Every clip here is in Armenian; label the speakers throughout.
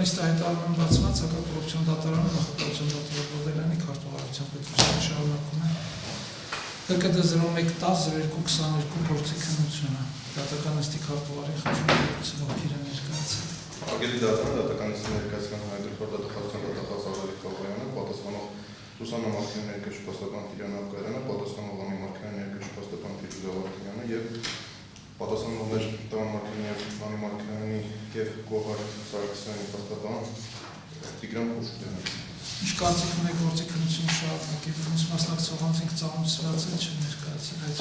Speaker 1: Նիստ հայտարարում բացված հակակոռուպցիոն դատարանը նախագահության դատավոր Բոդելյանի քարտուղարության պետության շարունակում է ՀԿԴ 0110-0222 գործի քննությունը դատական նիստի քարտուղարի խնդրում Փիրը ներկայացել։
Speaker 2: Արգելի դատարան դատական նիստի ներկայացման հանրագործող դատախազության դատախազ Ալարիկ Կավոյանը պատասխանող Սուսաննա Մարկինյանի ներկայացուցպաստական Տիգրան Աբգարյանը, պատասխանող Անի Մարկինյանի ներկայացուցպաստական Ֆիրուզա Վարդանյանը եւ պատասխանողներ Տիգրան Մարկինյանի, Անի Մարկինյանի եւ Գոհար Սարգսյանի պատասխան Տիգրան Փոշկյանը։ Ինչ կարծիք ունեք գործի քննությունը շարունակի, ոնց մասնակցողանցինք ծանոթացած չէ ներկայացել այդ։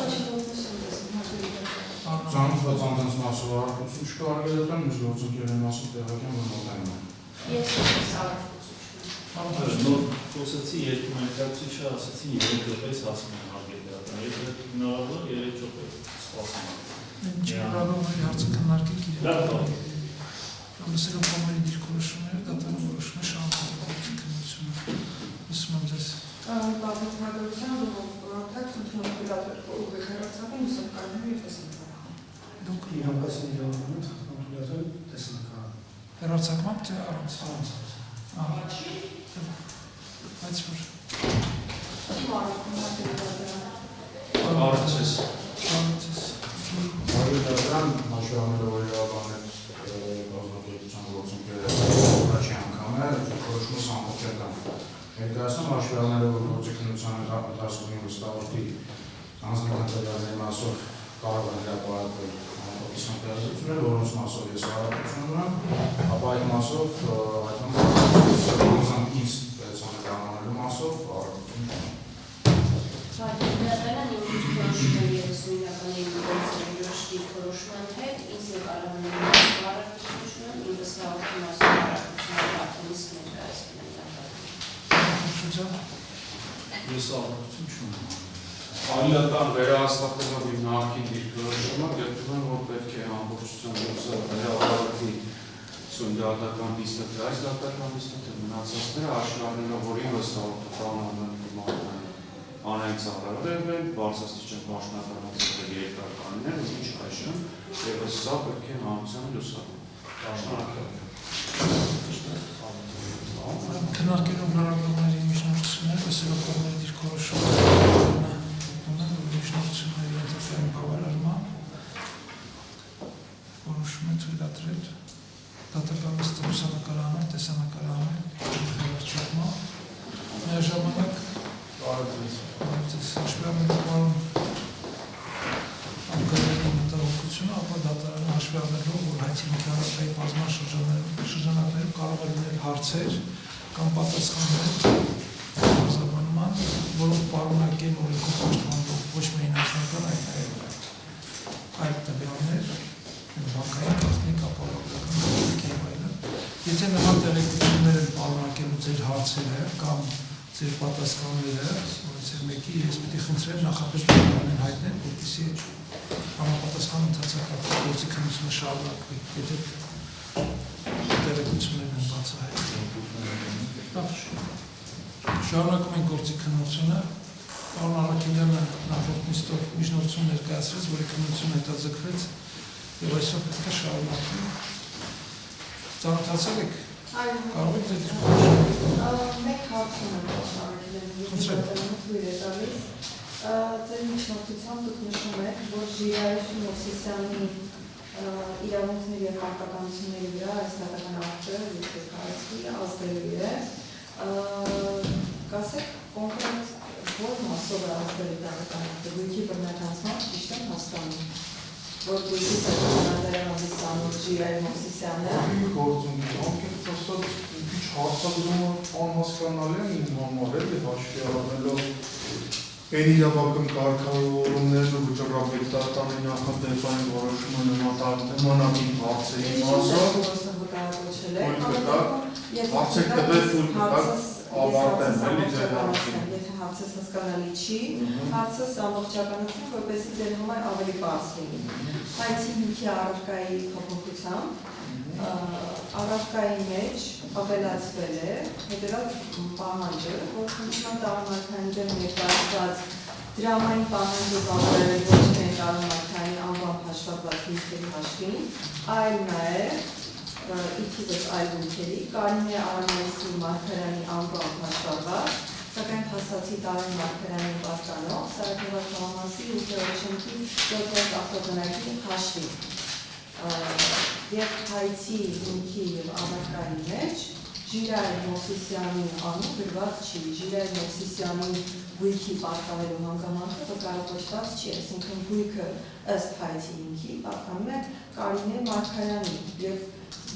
Speaker 3: Ծանոթված անձանց մասով արտություն չկա արգելական, մյուս գործընկերների մասով տեղական որմոտային է։
Speaker 4: Ես
Speaker 5: Նոր խոսեցի երկու ներկայացուցիչը ասացին երեք րոպեից հասնում են արգելական, եթե հնարավոր երեք րոպե սպասում են։
Speaker 1: Ինչ հնարավոր է հարցը քննարկեք իրենք։ Ամսերով կողմերի դիրքորոշումները դատարանը որոշում է շարունակել գործի քննությունը։ Ուսում եմ ձեզ։
Speaker 4: Բավականության դոմոկրատիակ ընդունում ուղղի հեռացավին ուսումնական եւ տեսանկարան։
Speaker 1: Դուք
Speaker 3: Իհարկասին իրավունք խնդրել տեսանկարան։
Speaker 1: հեռարձակմամբ թե առանց։ Բայց որ
Speaker 5: Արցես։
Speaker 3: Դրան մաշուրաները օրիաբաներ կազմակերպության գործընկերները առաջի անգամ է որոշումը ամբողջական։ Ներկայացնում մաշուրաները որ գործի քննության ընթացքում վստահորդի անձնական մասով կարող են հրապարակվել անապատասխան տեղեկությունները, որոնց մասով ես հարաբերություն ունեմ, ապա այդ մասով ինձ պետցանկանանելու մասով հարաբերություն ունեմ։
Speaker 4: Դատարանը ինքնուրույն երեսունյականի գործերով դիրքորոշման հետ ինձ նկարահանել հարաբերություն ունեմ, ինձ հաղորդում ասում հարաբերություն արտոնից ներկայացնել
Speaker 5: Ես աղորդություն չունեմ։ Անլական վերահաստատելով իմ նախկին դիրքորոշումը գտնում եմ, որ պետք է ամբողջությամբ հրապարակվի սունդատական դիստը, այս դատական դիստը մնացածները աշնարնելով, որ ևս կանոնական անային ծառայել են, բարձրաստիճան պաշտոնատարացել երկարկաններ, ու ինչ այժմ, ևս սա պետք է հանրությանը լուսավորվի։
Speaker 1: Քննարկելով հնարավորների միջնորդությունները, լսելով կողմերի դիրքորոշումը միջնորդությունների ենթադրյալ բավարարման որոշում է թույլատրել դատական նիստը լուսանկարահանել, տեսանկարահանել, հեռարձակման միաժամանակ հաշվի առնելով Աբգարյանի մտահոգությունը, ապա դատարանը հաշվի առնելով, որ հայցի հանրապետի բազմաշրջաններում կարող է լինել հարցեր կամ պատասխաններ բարձրաբանման, որոնք պարունակեն օրենքով պաշտպանվող ոչ միայն անձնական, այլ տվյալներ, բանկային գաղտնիք, ապահովական գաղտնիք եւ այլն։ Եթե նման տեղեկություններ են պարունակելու ձեր հարցերը կամ ձեր պատասխանները, որից մեկի ես պիտի խնդրեմ նախապես դատարանին հայտնել, որպեսզի համապատասխան ընթացակարգ գործի քննությունը շարունակվի, եթե տեղեկություններ են բացահայտվել։ Շարունակում ենք գործի քննությունը, պարոն Արաքելյանը նախորդ նիստով միջնորդություն ներկայացրեց, որի քննությունը հետաձգվեց եւ այսօր պետք է շարունակվի։ Ծանոթացել եք։ Կարող եք ձեր
Speaker 4: մեկ հարցում եմ ձեր միջնորդությամբ դուք նշում եք, որ Ժիրայր Մովսիսյանի իրավունքների և պարտականությունների վրա այս դատական ակտը կարծվի ազդելու է։ Կասեք կոնկրետ որ մասով է ազդելու դատական ակտը, գույքի բռնականացմամբ ճիշտ եմ հասկանում, որ գույքի բռնականացման ամիսանոց Ժիրայր Մովսիսյանը
Speaker 3: Հարցադրումը անհասկանալի են իմ համար էլ եւ հաշվի առնելով այն իրավական կարգավորումներն ու վճռաբեկտատանի նախադեպային որոշումը նմանատիպ հարցերի մասով հարցեր տվել ու ավարտել էլի ձեր հարցին։
Speaker 4: Եթե հարցս հասկանալի չի, հարցս ամբողջականացնում, որպեսզի ձեր համար ավելի բարձ լինի։ Հայցի հիմքի առարկայի փոփոխությամբ առարկայի մեջ ավելացվել է հետևած պահանջը, որ խնդրում տարամարքային դեմ ներկայացված դրամային պահանջը բավարարել ոչ թե տարամարքային անվամբ հաշվառված հիմքերի հաշվին, այլ նաև իթիվս այլ գույքերի, Կարինե Արանեսի մարգարյանի անվան հաշվառված, սակայն փաստացի տարին մարգարյանի պատկանող, Սարաքովա Շահամասի ու Քերոչենքի 7-րդ ավտոտնակի հաշվի և հայցի հիմքի և ավարկայի մեջ Ժիրայր Մովսիսյանի անուն գրված չի, Ժիրայր Մովսիսյանի գույքի պատկանելու հանգամանքը վկայակոչված չի, այսինքն գույքը ըստ հայցի հիմքի պատկանում է Կարինե Մարգարյանի և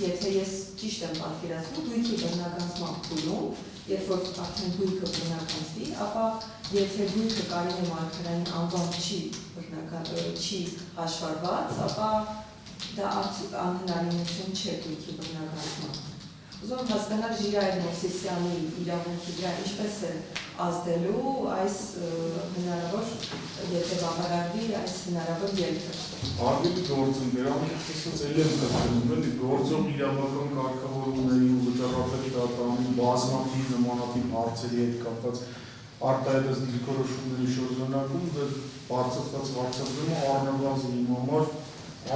Speaker 4: եթե ես ճիշտ եմ պատկերացնում, գույքի բռնականացման փուլում, երբ որ արդեն գույքը բռնականացվի, ապա եթե գույքը Կարինե Մարգարյանի անվամբ չի հաշվառված, ապա դա արդյոք անհնարինություն չէ գույքի բռնականացման։ Ուզում հասկանալ Ժիրայր Մովսիսյանի իրավունքի վրա ինչպես է ազդելու այս հնարավոր, եթե բավարարվի այս հնարավոր ելքը։
Speaker 3: Արգելի գործընկերան, ասած էլ եմ կրկնում, էլի գործող իրավական կարգավորումների ու վճռապետ դատարանի բազմաթիվ նմանատիպ հարցերի հետ կապված արտահայտած դիրքորոշումների շրջանակում բարձրացված վարչապետարանը առնվազն իմ համար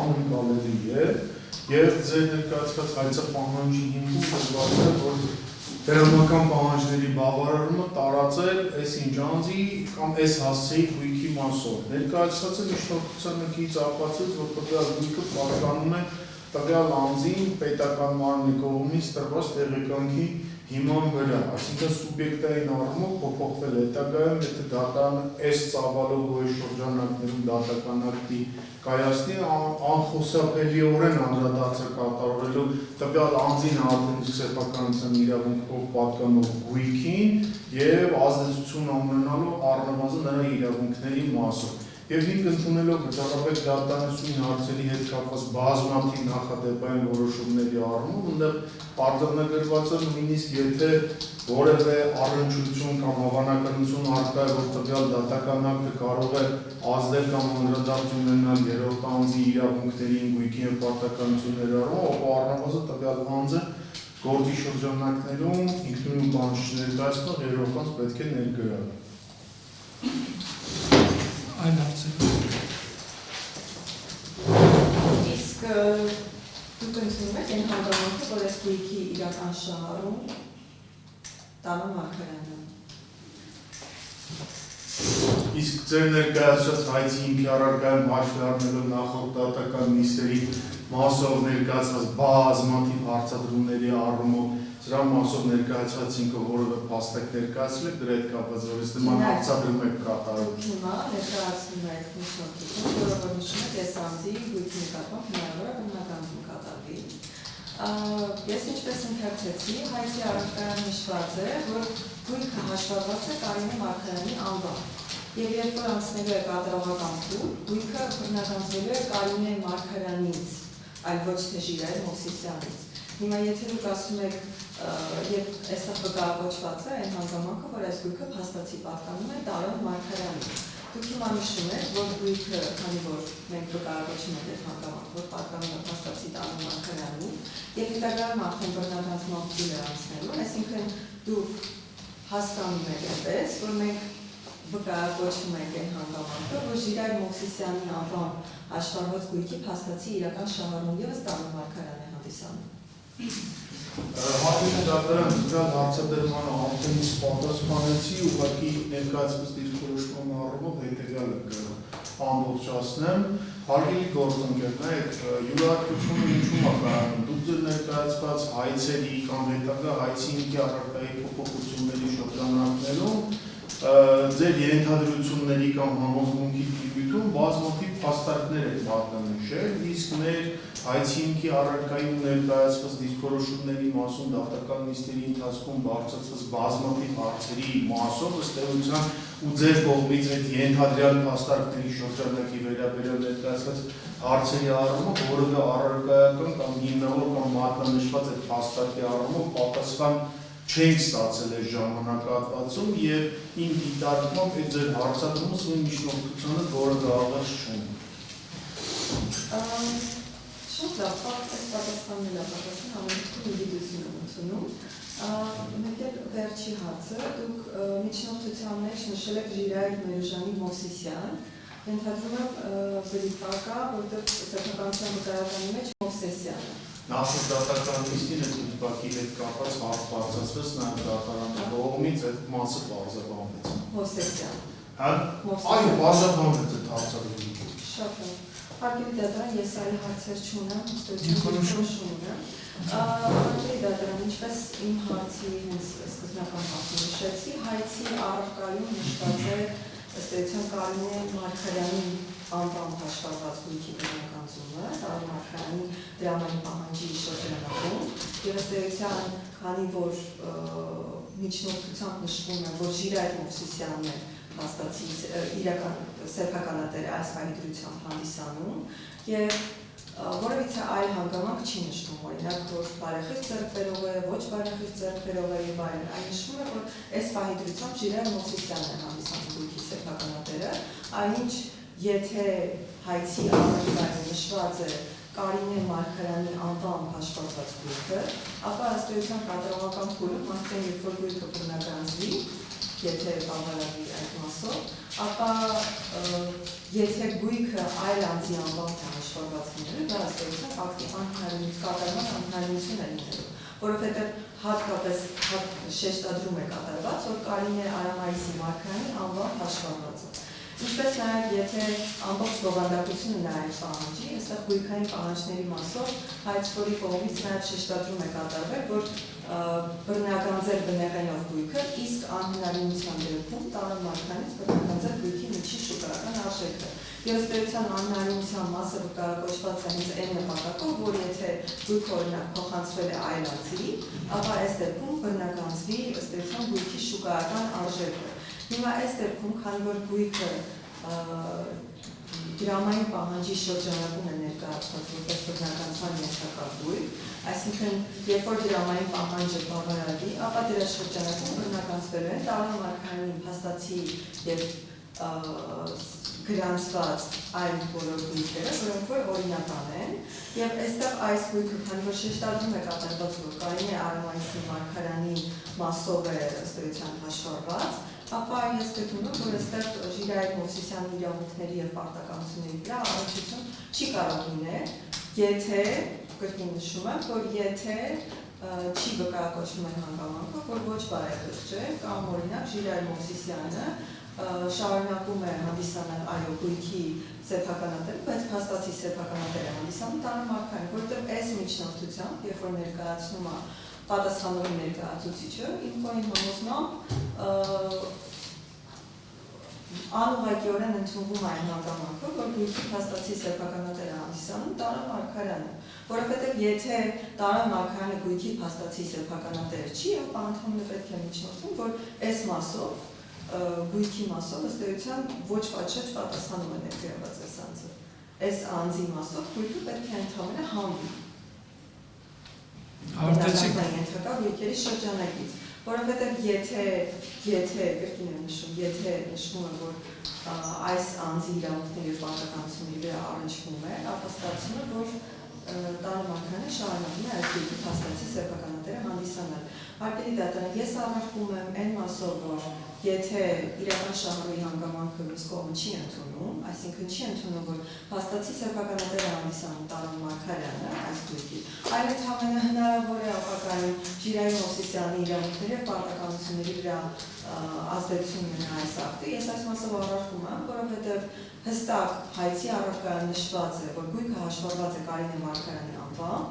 Speaker 3: անընկալելի է եւ ձեր ներկայացված հայցապահանջի հիմքում դժվար է որ դրամական պահանջների բավարարումը տարածել այս ինջանձի կամ այս հասցեի գույքի մասով։ Ներկայացվածը միջնորդությունից ապացույց, որ տվյալ գույքը պատկանում է տվյալ անձին պետական մարմնի կողմից տրված տեղեկանքի հիման վրա, այսինքն սուբյեկտային առումով փոփոխվել հետագայում, եթե դատարանը այս ծավալով գոյ շրջանակներում դատական ակտի կայացնի անխուսափելիորեն անդրադարձը կատարվելու տվյալ անձին արդեն սեփականության իրավունքով պատկանող գույքին եւ ազդեցություն ունենալու առնվազն նրա իրավունքների մասով։ Եվ հիմք ընդունելով վճռապետ դատարանի հարցերի հետ կապված բազմաթիվ նախադեպային որոշումների առումով, այնտեղ արձանագրված է նույնիսկ եթե որևէ առնչություն կամ հավանականություն առկա է, որ տվյալ դատական ակտը կարող է ազդել կամ անդրադարձ ունենալ երրորդ անձի իրավունքներին, գույքի եւ պարտականությունների առումով, ապա առնվազն տվյալ անձը գործի շրջանակներում ինքնուրույն բանջ ներկայացնող երրորդ անձ պետք է ներգրավի։
Speaker 1: Այլ հարցեր։
Speaker 4: Իսկ դուք ընդունում եք այն հանգամանքը, որ այս գույքի իրական շահառուն տանը Մարգարյանը։
Speaker 3: Իսկ ձեր ներկայացրած հայցի հիմքի առարկայում հաշվի առնելով նախորդ դատական նիստերի մասով ներկայացված բազմաթիվ հարցադրումների առումով սրա մասով ներկայացված ինքը որևէ փաստակ ներկայացրել եք դրա հետ կապված, որ այս նման հարցադրում եք կատարում։
Speaker 4: Հիմա ներկայացնում եք միջնորդություն, որը որ նշում է այս անձի գույքի նկատմամբ հնարավոր է բռնականություն կատարվի։ Ես ինչպես ընթերցեցի, հայցի առարկայում նշված է, որ գույքը հաշվառված է Կարինե Մարգարյանի անվամբ։ Եվ երբ որ անցնելու է կատարողական փուլ, գույքը բռնականացվելու է Կարինե Մարգարյանից, այլ ոչ թե Ժիրայր Մովսիսյանից։ Հիմա եթե դուք ասում եք, եւ այստեղ վկայակոչված է այն հանգամանքը, որ այս գույքը փաստացի պատկանում է Տարոն Մարգարյանին։ Դուք հիմա նշում եք, որ գույքը, քանի որ մենք վկայակոչում ենք այդ հանգամանքը, որ պատկանում է փաստացի Տարոն Մարգարյանին, եւ հետագայում արդեն բռնականացման փուլ է անցնելու, այսինքն դուք հասկանում եք այնպես, որ մենք վկայակոչում ենք այն հանգամանքը, որ Ժիրայր Մովսիսյանի անվան հաշվառված գույքի փաստացի իրական շահառուն ևս Տարոն Մարգարյանն է հանդիսանում։
Speaker 3: Հատուկ դատարան դրան հարցադրմանը ամենից պատասխանեցի, ուղղակի ներկայացված դիրքորոշման առումով հետևյալը ամբողջացնեմ։ Հարգելի գործընկերներ, յուրահատկությունը ինչու՞մ է կայանում։ Դուք ձեր ներկայացված հայցերի կամ հետագա հայցի հիմքի առարկայի փոփոխությունների շրջանակներում ձեր ենթադրությունների կամ համոզմունքի տիրույթում բազմաթիվ փաստարկներ եք մատնանշել, իսկ մեր հայցի հիմքի առարկայում ներկայացված դիրքորոշումների մասում դատական նիստերի ընթացքում բարձրացված բազմաթիվ հարցերի մասով ըստ էության ու ձեր կողմից այդ ենթադրյալ փաստարկների շրջանակի վերաբերյալ ներկայացված հարցերի առումով որևէ առարկայական կամ հիմնավոր կամ մատնանշված այդ փաստարկի առումով պատասխան չենք ստացել այս ժամանակահատվածում եւ իմ դիտարկմամբ այդ ձեր հարցադրումը սույն միջնորդությանը որևէ աղերս չունի։
Speaker 4: Շատ լավ, այս պատասխանն է պատասխան ամենքին ինդիվիդուալություն ընդունում։ Մեկ էլ վերջի հարցը, դուք միջնորդության մեջ նշել եք Ժիրայր Մովսիսյան, ենթադրում եմ բրիֆ կա, որտեղ սեփականության վկայականի մեջ Մովսեսյանը։
Speaker 5: Նախորդ դատական նիստին այդ ուտբակի հետ կապված հարց բարձրացվեց նաև դատարանի կողմից այդ մասը բարձրաբանվեց։
Speaker 4: Հովսեսյան։
Speaker 5: Այո, բարձրաբանվեց այդ հարցադրումը։
Speaker 4: Շատ լավ։ Հարկելի դատարան ես այլ հարցեր չունեմ, ըստորություն ունեմ։ Հարկելի դատարան, ինչպես իմ հարցի հենց սկզբնական հարցը նշեցի, հայցի առարկայում նշված է ըստերության Կարինե Մարգարյանի անվան հաշվառված գույքի բնականությունը, Կարինե Մարգարյանի դրամային պահանջի շրջանակում, եւ ըստերության, քանի որ միջնորդությամբ նշվում է, որ Ժիրայր Մովսիսյանն է հաստատի իրական սեփականատերը այս հայտարարությամբ հանդիսանում եւ որևիցե այլ հանգամանք չի նշվում, օրինակ, որ բարեխիղճ ձեռքբերող է, ոչ բարեխիղճ ձեռքբերող է եւ այլն, այն նշվում է, որ այս հայտարարությամբ Ժիրայր Մովսիսյանն է հանդիսանում գույքի սեփականատերը, այնինչ եթե հայցի առարկայում նշված է Կարինե Մարգարյանի անվան հաշվառված գույքը, ապա ըստերության կատարողական փուլում արդեն երբ որ գույքը բռնականվի, եթե բավարարվի այդ մասով, ապա եթե գույքը այլ անձի անվան հաշվառված լինելու, դա ըստերության ակտի կատարման անհնարինություն է լինելու, որովհետև հատկապես շեշտադրում է կատարված, որ Կարինե Արամայիսի Մարգարյանի անվան հաշվառված է։ Ինչպես նաև եթե ամբողջ բովանդակությունը նաև պահանջի, այստեղ գույքային պահանջների մասով հայցվորի կողմից նաև շեշտադրում է կատարվել, որ բռնականձեր բնեղենով գույքը, իսկ անհնարինության դեպքում տարան Մարգարյանից բռնականձեր գույքի միջին շուկայական արժեքը։ Եվ ըստերության անհնարինության մասը վկայակոչված է հենց այն նպատակով, որ եթե գույքը օրինակ փոխանցվել է այլ անձի, ապա այս դեպքում բռնականձվի ըստերության գույքի շուկայական արժեքը։ Հիմա այս դեպքում, քանի որ գույքը դրամային պահանջի շրջանակում է ներկայացված որպես բռնականության ենթակա գույք, այսինքն երբ որ դրամային պահանջը բավարարվի, ապա դրա շրջանակում բռնականացվելու են Տարան Մարգարյանի փաստացի եւ գրանցված այլ բոլոր գույքերը, որոնք որ օրինական են, եւ այստեղ այս գույքը, քանի որ շեշտադրում է կատարված, որ Կարինե Արամայիսի Մարգարյանի մասով է ըստերության հաշվառված, ապա ես գտնում եմ, որ այստեղ Ժիրայր Մովսիսյանի իրավունքների եւ պարտականությունների վրա առնչություն չի կարող լինել, եթե կրկին նշում եմ, որ եթե չի վկայակոչվում այն հանգամանքը, որ ոչ բարեխիղճ է, կամ օրինակ Ժիրայր Մովսիսյանը շարունակում է հանդիսանալ այո գույքի սեփականատեր, բայց փաստացի սեփականատեր է հանդիսանում Տարան Մարգարյանին, որովհետև այս միջնորդությամբ, երբ որ ներկայացնում է պատասխանողի ներկայացուցիչը, իմ համոզմամբ անուղղակիորեն ընդունվում է այն հանգամանքը, որ գույքի փաստացի սեփականատեր է հանդիսանում Տարան Մարգարյանը, որովհետև եթե Տարան Մարգարյանը գույքի փաստացի սեփականատեր չի, ապա ընդհանուր պետք է միջնորդում, որ այս մասով գույքի մասով ըստերության ոչ պատշաճ պատասխանում է ներգրաված այս անձը։ Այս անձի մասով գույքը պետք է ընդհանրապես հանվի։ Ենթակա գույքերի շրջանակից, որովհետև եթե կրկին եմ նշում, եթե նշվում է, որ այս անձի իրավունքների եւ պարտականությունների վրա առնչվում է, ապա ստացվում է, որ Տարան Մարգարյանը շարունակում է այս գույքի փաստացի սեփականատերը հանդիսանալ։ Հարկելի դատարան, ես առարկում եմ այն մասով, որ եթե իրական շահառուի հանգամանքը մյուս կողմը չի ընդունում, այսինքն չի ընդունում, որ փաստացի սեփականատերը հանդիսանում Տարան Մարգարյանը այս գույքի, այլ ընդհանրապես հնարավոր է ապակայում Ժիրայր Մովսիսյանի իրավունքների եւ պարտականությունների վրա ազդեցություն ունենա այս ակտը։ Ես այս մասով առարկում եմ, որովհետև հստակ հայցի առարկայում նշված է, որ գույքը հաշվառված է Կարինե Մարգարյանի անվան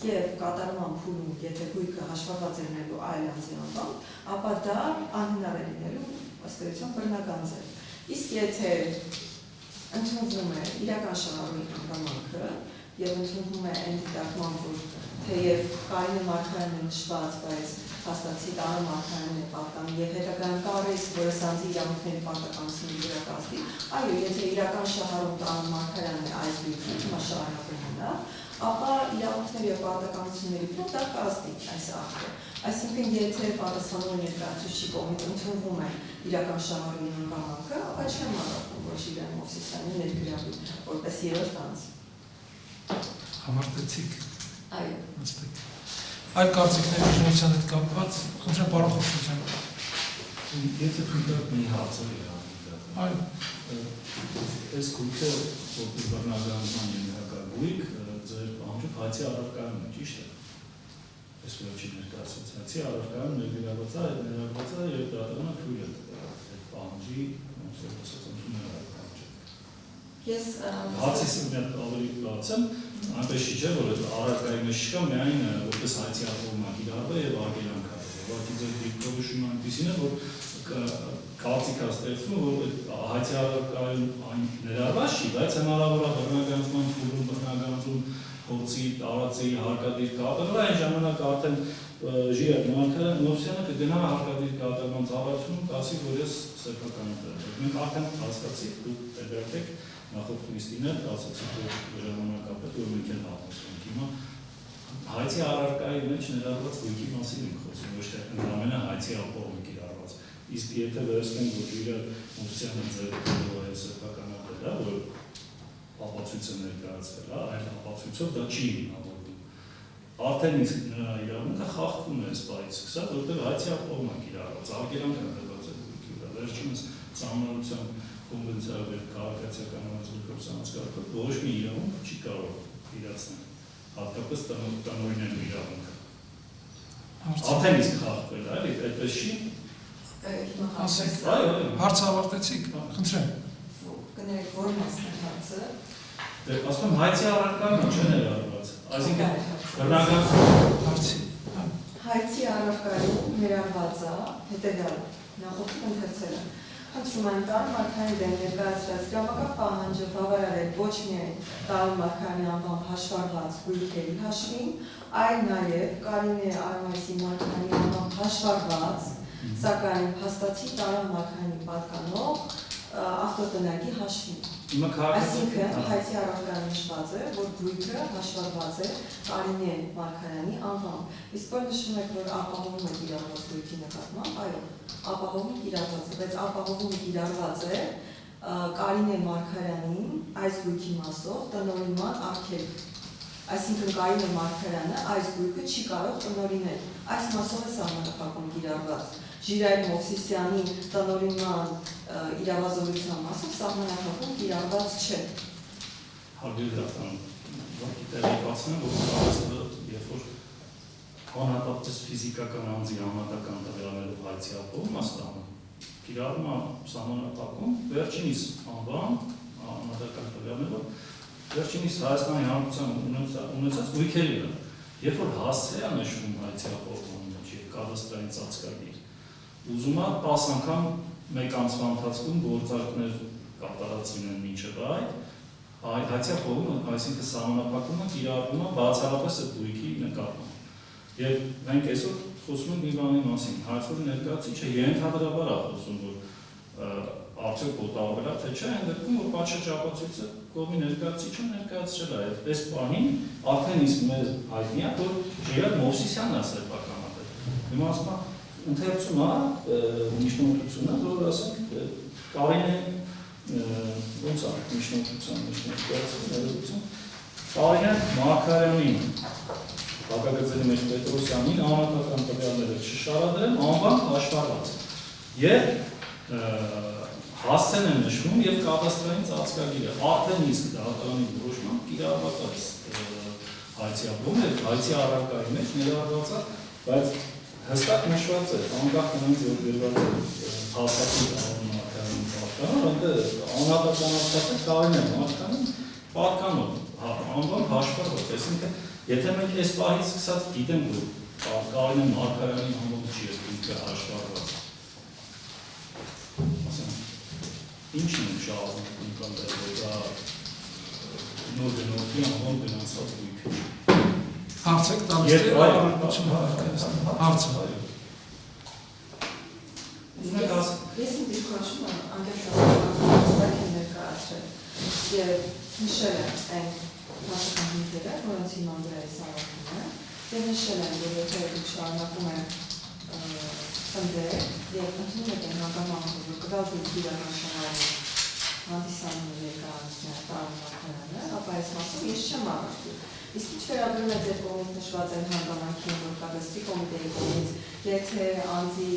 Speaker 4: եւ կատարման փուլում, եթե գույքը հաշվառված է լինելու այլ անձի անվան, ապա դա անհնար է լինելու ըստերության բռնականձ է։ Իսկ եթե ընդունվում է իրական շահառուի հանգամանքը եւ ընդունվում է այն դիտարկման, որ թեև Կարինե Մարգարյանն է նշված, բայց փաստացի Տարան Մարգարյանն է պատկանում եւ հետագայում կա ռիսկ, որ այս անձի իրավունքների պարտականությունների վրա կազմի, այո, եթե իրական շահառու Տարան Մարգարյանն է այս գույքի, հիմա շարունակում ունենա, ապա իրավունքների եւ պարտականությունների վրա դա կազմի այս ակտը։ Այսինքն, եթե պատասխանողի ներկայացուցիչի կողմից ընդունվում է իրական շահառուի հանգամանքը, ապա չեմ առարկում, որ Ժիրայր Մովսիսյանը ներգրավի որպես երրորդ անձ։
Speaker 1: Համարտեցիք։
Speaker 4: Այո։
Speaker 1: Նստեք։ Այլ կարծիքների իշխանության հետ կապված, խնդրեմ պարոն Խոչարյան։
Speaker 6: Եթե թույլտվեք մի հարցը
Speaker 1: Այո։
Speaker 6: Այս գույքը որպես բռնականության ենթակա գույք ձեր պահանջով հայցի առարկայում է, ճիշտ է։ Այս վերջին ներկայացած հայցի առարկայում ներգրաված է եւ դատարանը թույլ է այդ պահանջի ոնց որ ասած ընդունել պահանջը։
Speaker 4: Ես
Speaker 6: Հացից մի հատ ավելի բացեմ, այնպես չի չէ, որ այդ առարկայի մեջ չկա միայն որպես հայցի ապահովման կիրառվը եւ արգելանք է։ Ուղղակի ձեր դիրքորոշումը այնպեսին է, որ կարծիք է ստեղծվում, որ հայցի առարկայում այն ներառված չի, բայց հնարավոր է բռնականացման փուլում, բռնականացում փորձի, տարածի, հարկադիր կատարել, այն ժամանակ արդեն Ժիրայր Նովսյանը կգնա հարկադիր կատարման ծառայությունում, կասի, որ ես սեփական եմ։ Մենք արդեն հասկացիք, դուք տեղյակ եք նախորդ նիստին էլ ասացիք, որ ժամանակապետ, որ մենք էլ հաղորդում հիմա հայցի առարկայի մեջ ներառված գույքի մասին ենք խոսում, ոչ թե ընդամենը հայցի ապահովում կիրառված։ Իսկ եթե վերցնենք, որ Ժիրայր Նովսյանը ձեր սեփականատեր է, որ ապացույցը ներկայացվել է, այլ ապացույցով դա չի հիմնավորվում։ Արդեն իսկ նրա իրավունքը խախտվում է այս պահից սկսած, որտեղ հայցի ապահովում է կիրառված, արգելանք է տրված այդ գույքի վրա։ Վերջինս Սահմանադրության կոնվենցիայով եւ քաղաքացիական անձնագրությամբ ոչ մի իրավունք չի կարող իրացնել, հատկապես տնօրինելու իրավունքը։ Արդեն իսկ խախտվել է, այլ այդպես չի։
Speaker 1: Ասեք,
Speaker 6: Այո,
Speaker 1: հարցը ավարտեցիք, խնդրեմ։
Speaker 4: կներեք, որ մասն է հարցը։
Speaker 6: Դե ասում եմ հայցի առարկայում չէ ներառված։ Այսինքն բռնական
Speaker 1: Հարցի։
Speaker 4: Հայցի առարկայում ներառված է հետևյալ նախորդին ընթերցելը։ Խնդրում եմ Տարոն Մարգարյանի դեմ ներկայացրած իրավական պահանջը բավարարել ոչ միայն Տարոն Մարգարյանի անվամբ հաշվառված գույքերի հաշվին, այլ նաև Կարինե Արմայսի Մարգարյանի անվամբ հաշվառված, սակայն փաստացի Տարոն Մարգարյանի պատկանող ավտոտնակի հաշվին։ Այսինքն հայցի առարկայում նշված է, որ գույքը հաշվառված է Կարինե Մարգարյանի անվամբ։ Իսկ որ նշում եք, որ ապահովում է կիրառված գույքի նկատմամբ, այո, ապահովում կիրառված է, բայց ապահովում կիրառված է Կարինե Մարգարյանին այս գույքի մասով տնօրինման արգելք։ Այսինքն Կարինե Մարգարյանը այս գույքը չի կարող տնօրինել։ Այս մասով է սահմանափակում կիրառված։ Ժիրայր Մովսիսյանի տնօրինման իրավազորության մասով սահմանափակում կիրառված չէ։
Speaker 6: Հարգելի տեղեկացնեմ, որ կարծրը, երբ որ անհատակցած ֆիզիկական անձի համատական տվյալներով հայցի ապահովում ստանում, կիրառում է սահմանափակում, վերջինիս անվան, համատական տվյալներով, վերջինիս Հայաստանի Հանրապետության ունեցած գույքերի վրա, երբ որ հասցե է նշվում հայցի ապահովման մեջ եւ կադաստրային ծածկագիր, ուզում է 10 անգամ մեկ ամսվա ընթացքում գործարքներ կատարած լինեն մինչև այդ հայցի ապահովումը, այսինքն սահմանափակումը կիրառվում է բացառապես այդ գույքի նկատմամբ։ Եվ մենք այսօր խոսում ենք մի բանի մասին, հայցի ներկայացուցիչը ենթադրաբար է խոսում, որ արդյոք օտարվել է, թե չէ, այն դեպքում, որ պատշաճապացույցը կողմի ներկայացուցիչը ներկայացրել է։ Այս պահին արդեն իսկ մեզ հայտնի է, որ Ժիրայր Մովսիսյանն է սեփականատեր։ Հիմա ասում է ընթերցում է միջնորդությունը, որ ասենք Կարինե ոնց է միջնորդության ներկայացում, Կարինե Մարգարյանին, Բակագծերի մեջ Պետրոսյանին անհատական տվյալները չշարադրել, անվամբ հաշվառված։ Եվ հասցեն է նշվում եւ կադաստրային ծածկագիրը արդեն իսկ դատարանի որոշմամբ կիրառված է հայցի ապահովում եւ հայցի առարկայի մեջ ներառված է, բայց հստակ նշված է, անկախ նրանից որ գրված է հաստատի Մարգարյանի պատկանող, այնտեղ անհատական հաստատը Կարինե Մարգարյանին պատկանող, անվամբ հաշվառված, այսինքն եթե մենք այս պահից սկսած գիտենք, որ Կարինե Մարգարյանի անվամբ չի եկել հաշվառված, ինչն է շահառուն կամ դա նոր դնորդի անվամբ գնացած գույք։
Speaker 1: Հարցեք տալիս թե առարկություն հարցը։
Speaker 4: Ես իմ դիրքորոշումը անկեղծ ներկայացրել եւ նշել եմ այն մասական հիմքերը, որոնց հիման վրա է սարքում է, եւ նշել եմ, որ եթե դուք շարունակում եք խնդրել եւ ընդունում եք այն հանգամանքը, որ կդալու իրականաշարժը հանդիսանում ներկայացնել Տարոն Մարգարյանը, ապա այս մասով ես չեմ առարկու։ Իսկ ինչ վերաբերում է ձեր կողմից նշված այն հանգամանքին, որ կադաստրի կոմիտեի կողմից, եթե անձի